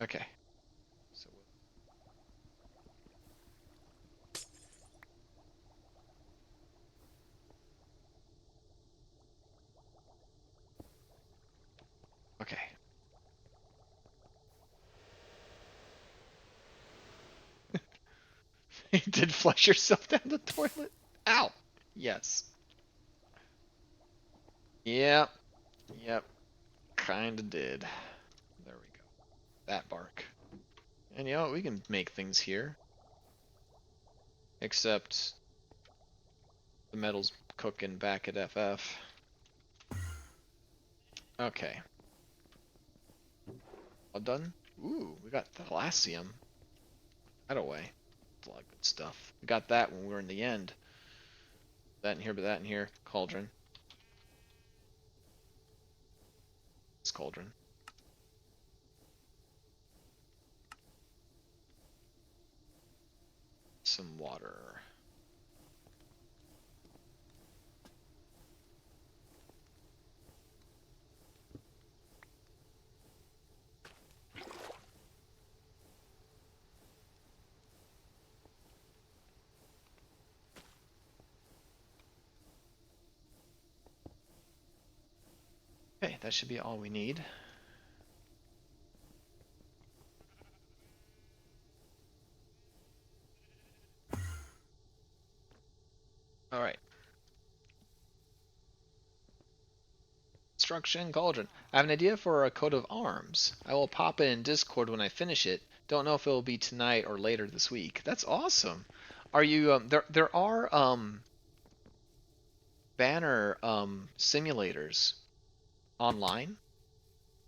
Okay. So okay. You did flush yourself down the toilet. Ow. Yes. Yep. Yep. Kinda did. There we go. That bark. And you know what? We can make things here. Except the metal's cooking back at FF. Okay. All done? Ooh, we got Thalassium. That away. That's a lot of good stuff. We got that when we were in the end. That in here, but that in here. Cauldron. This cauldron. Some water. Okay, that should be all we need. Alright. Construction cauldron. I have an idea for a coat of arms. I will pop it in Discord when I finish it. Don't know if it will be tonight or later this week. That's awesome. Are you there are banner simulators online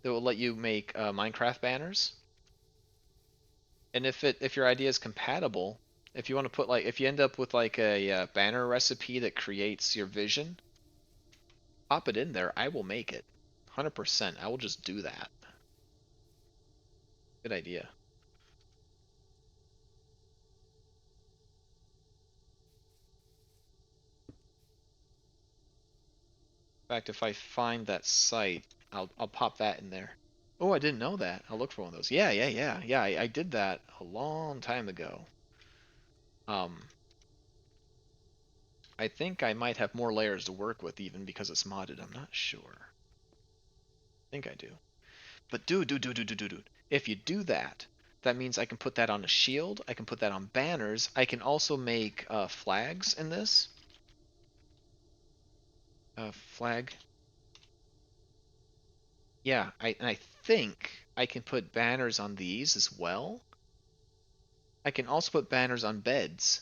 that will let you make Minecraft banners. And if your idea is compatible, if you want to put like if you end up with like a banner recipe that creates your vision, pop it in there. I will make it. 100%. I will just do that. Good idea. In fact, if I find that site, I'll pop that in there. Oh, I didn't know that. I'll look for one of those. Yeah. I did that a long time ago. I think I might have more layers to work with even because it's modded. I'm not sure. I think I do. But dude. If you do that, that means I can put that on a shield. I can put that on banners. I can also make flags in this. Flag. Yeah, I think I can put banners on these as well. I can also put banners on beds.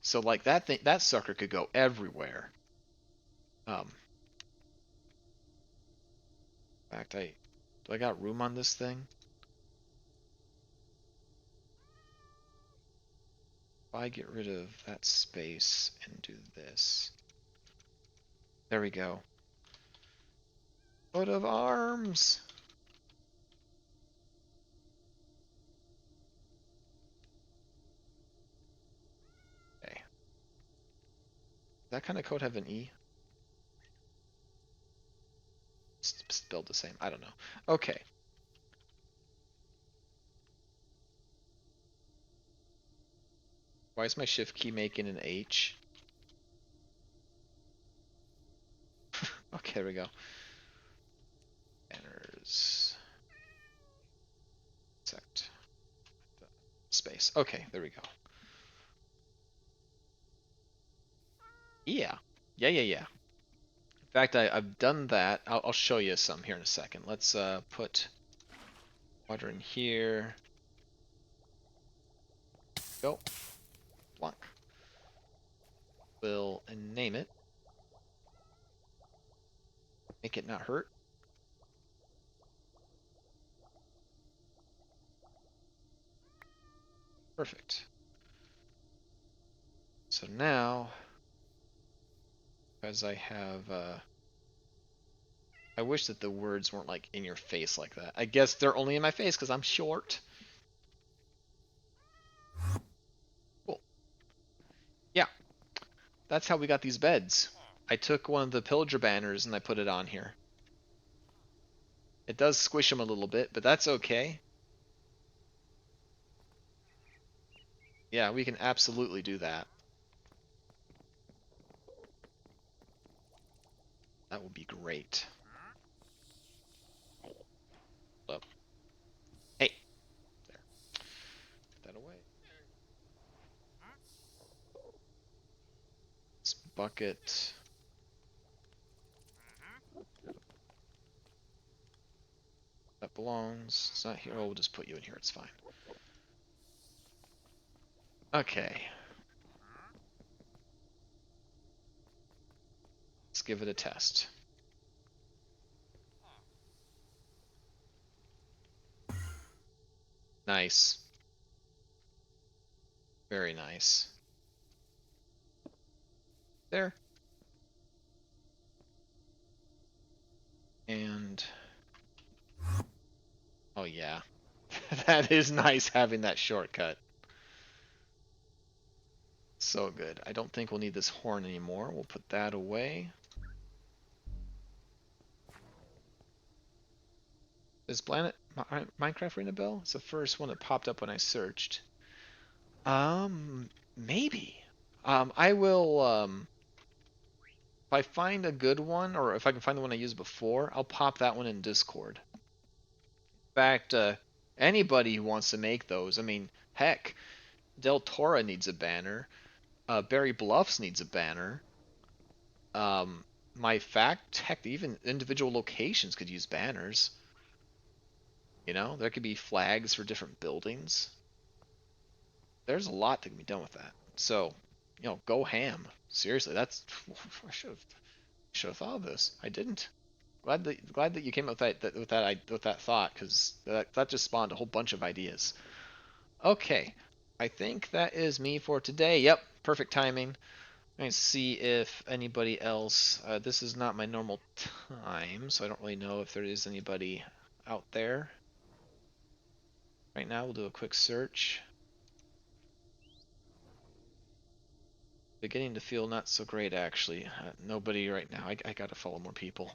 So like that sucker could go everywhere. Um, In fact, do I got room on this thing? If I get rid of that space and do this. There we go. Coat of arms! Okay. Does that kind of coat have an E? Spelled the same. I don't know. Okay. Why is my shift key making an H? Okay, there we go. Banners. Sect. Space. Okay, there we go. Yeah. Yeah. In fact, I've done that. I'll show you some here in a second. Let's put water in here. Go. Blanc. We'll name it. Make it not hurt. Perfect. So now, as I have, I wish that the words weren't like in your face like that. I guess they're only in my face because I'm short. Cool. Yeah, that's how we got these beds. I took one of the pillager banners and I put it on here. It does squish them a little bit, but that's okay. Yeah, we can absolutely do that. That would be great. Up. Hey, there. Put that away. This bucket. That belongs. It's not here. Oh, we'll just put you in here. It's fine. Okay. Let's give it a test. Nice. Very nice. There. And oh yeah. That is nice having that shortcut. So good. I don't think we'll need this horn anymore. We'll put that away. Does Planet Minecraft ring a bell? It's the first one that popped up when I searched. Maybe. I will, if I find a good one, or if I can find the one I used before, I'll pop that one in Discord. In fact, anybody who wants to make those, I mean, heck, Del Toro needs a banner. Barry Bluffs needs a banner. My fact, heck, even individual locations could use banners. You know, there could be flags for different buildings. There's a lot that can be done with that. So, go ham. Seriously, that's I should have thought of this. I didn't. Glad that you came up with that thought because that just spawned a whole bunch of ideas. Okay, I think that is me for today. Yep, perfect timing. I'm gonna see if anybody else. This is not my normal time, so I don't really know if there is anybody out there. Right now, we'll do a quick search. Beginning to feel not so great, actually. Nobody right now. I gotta follow more people.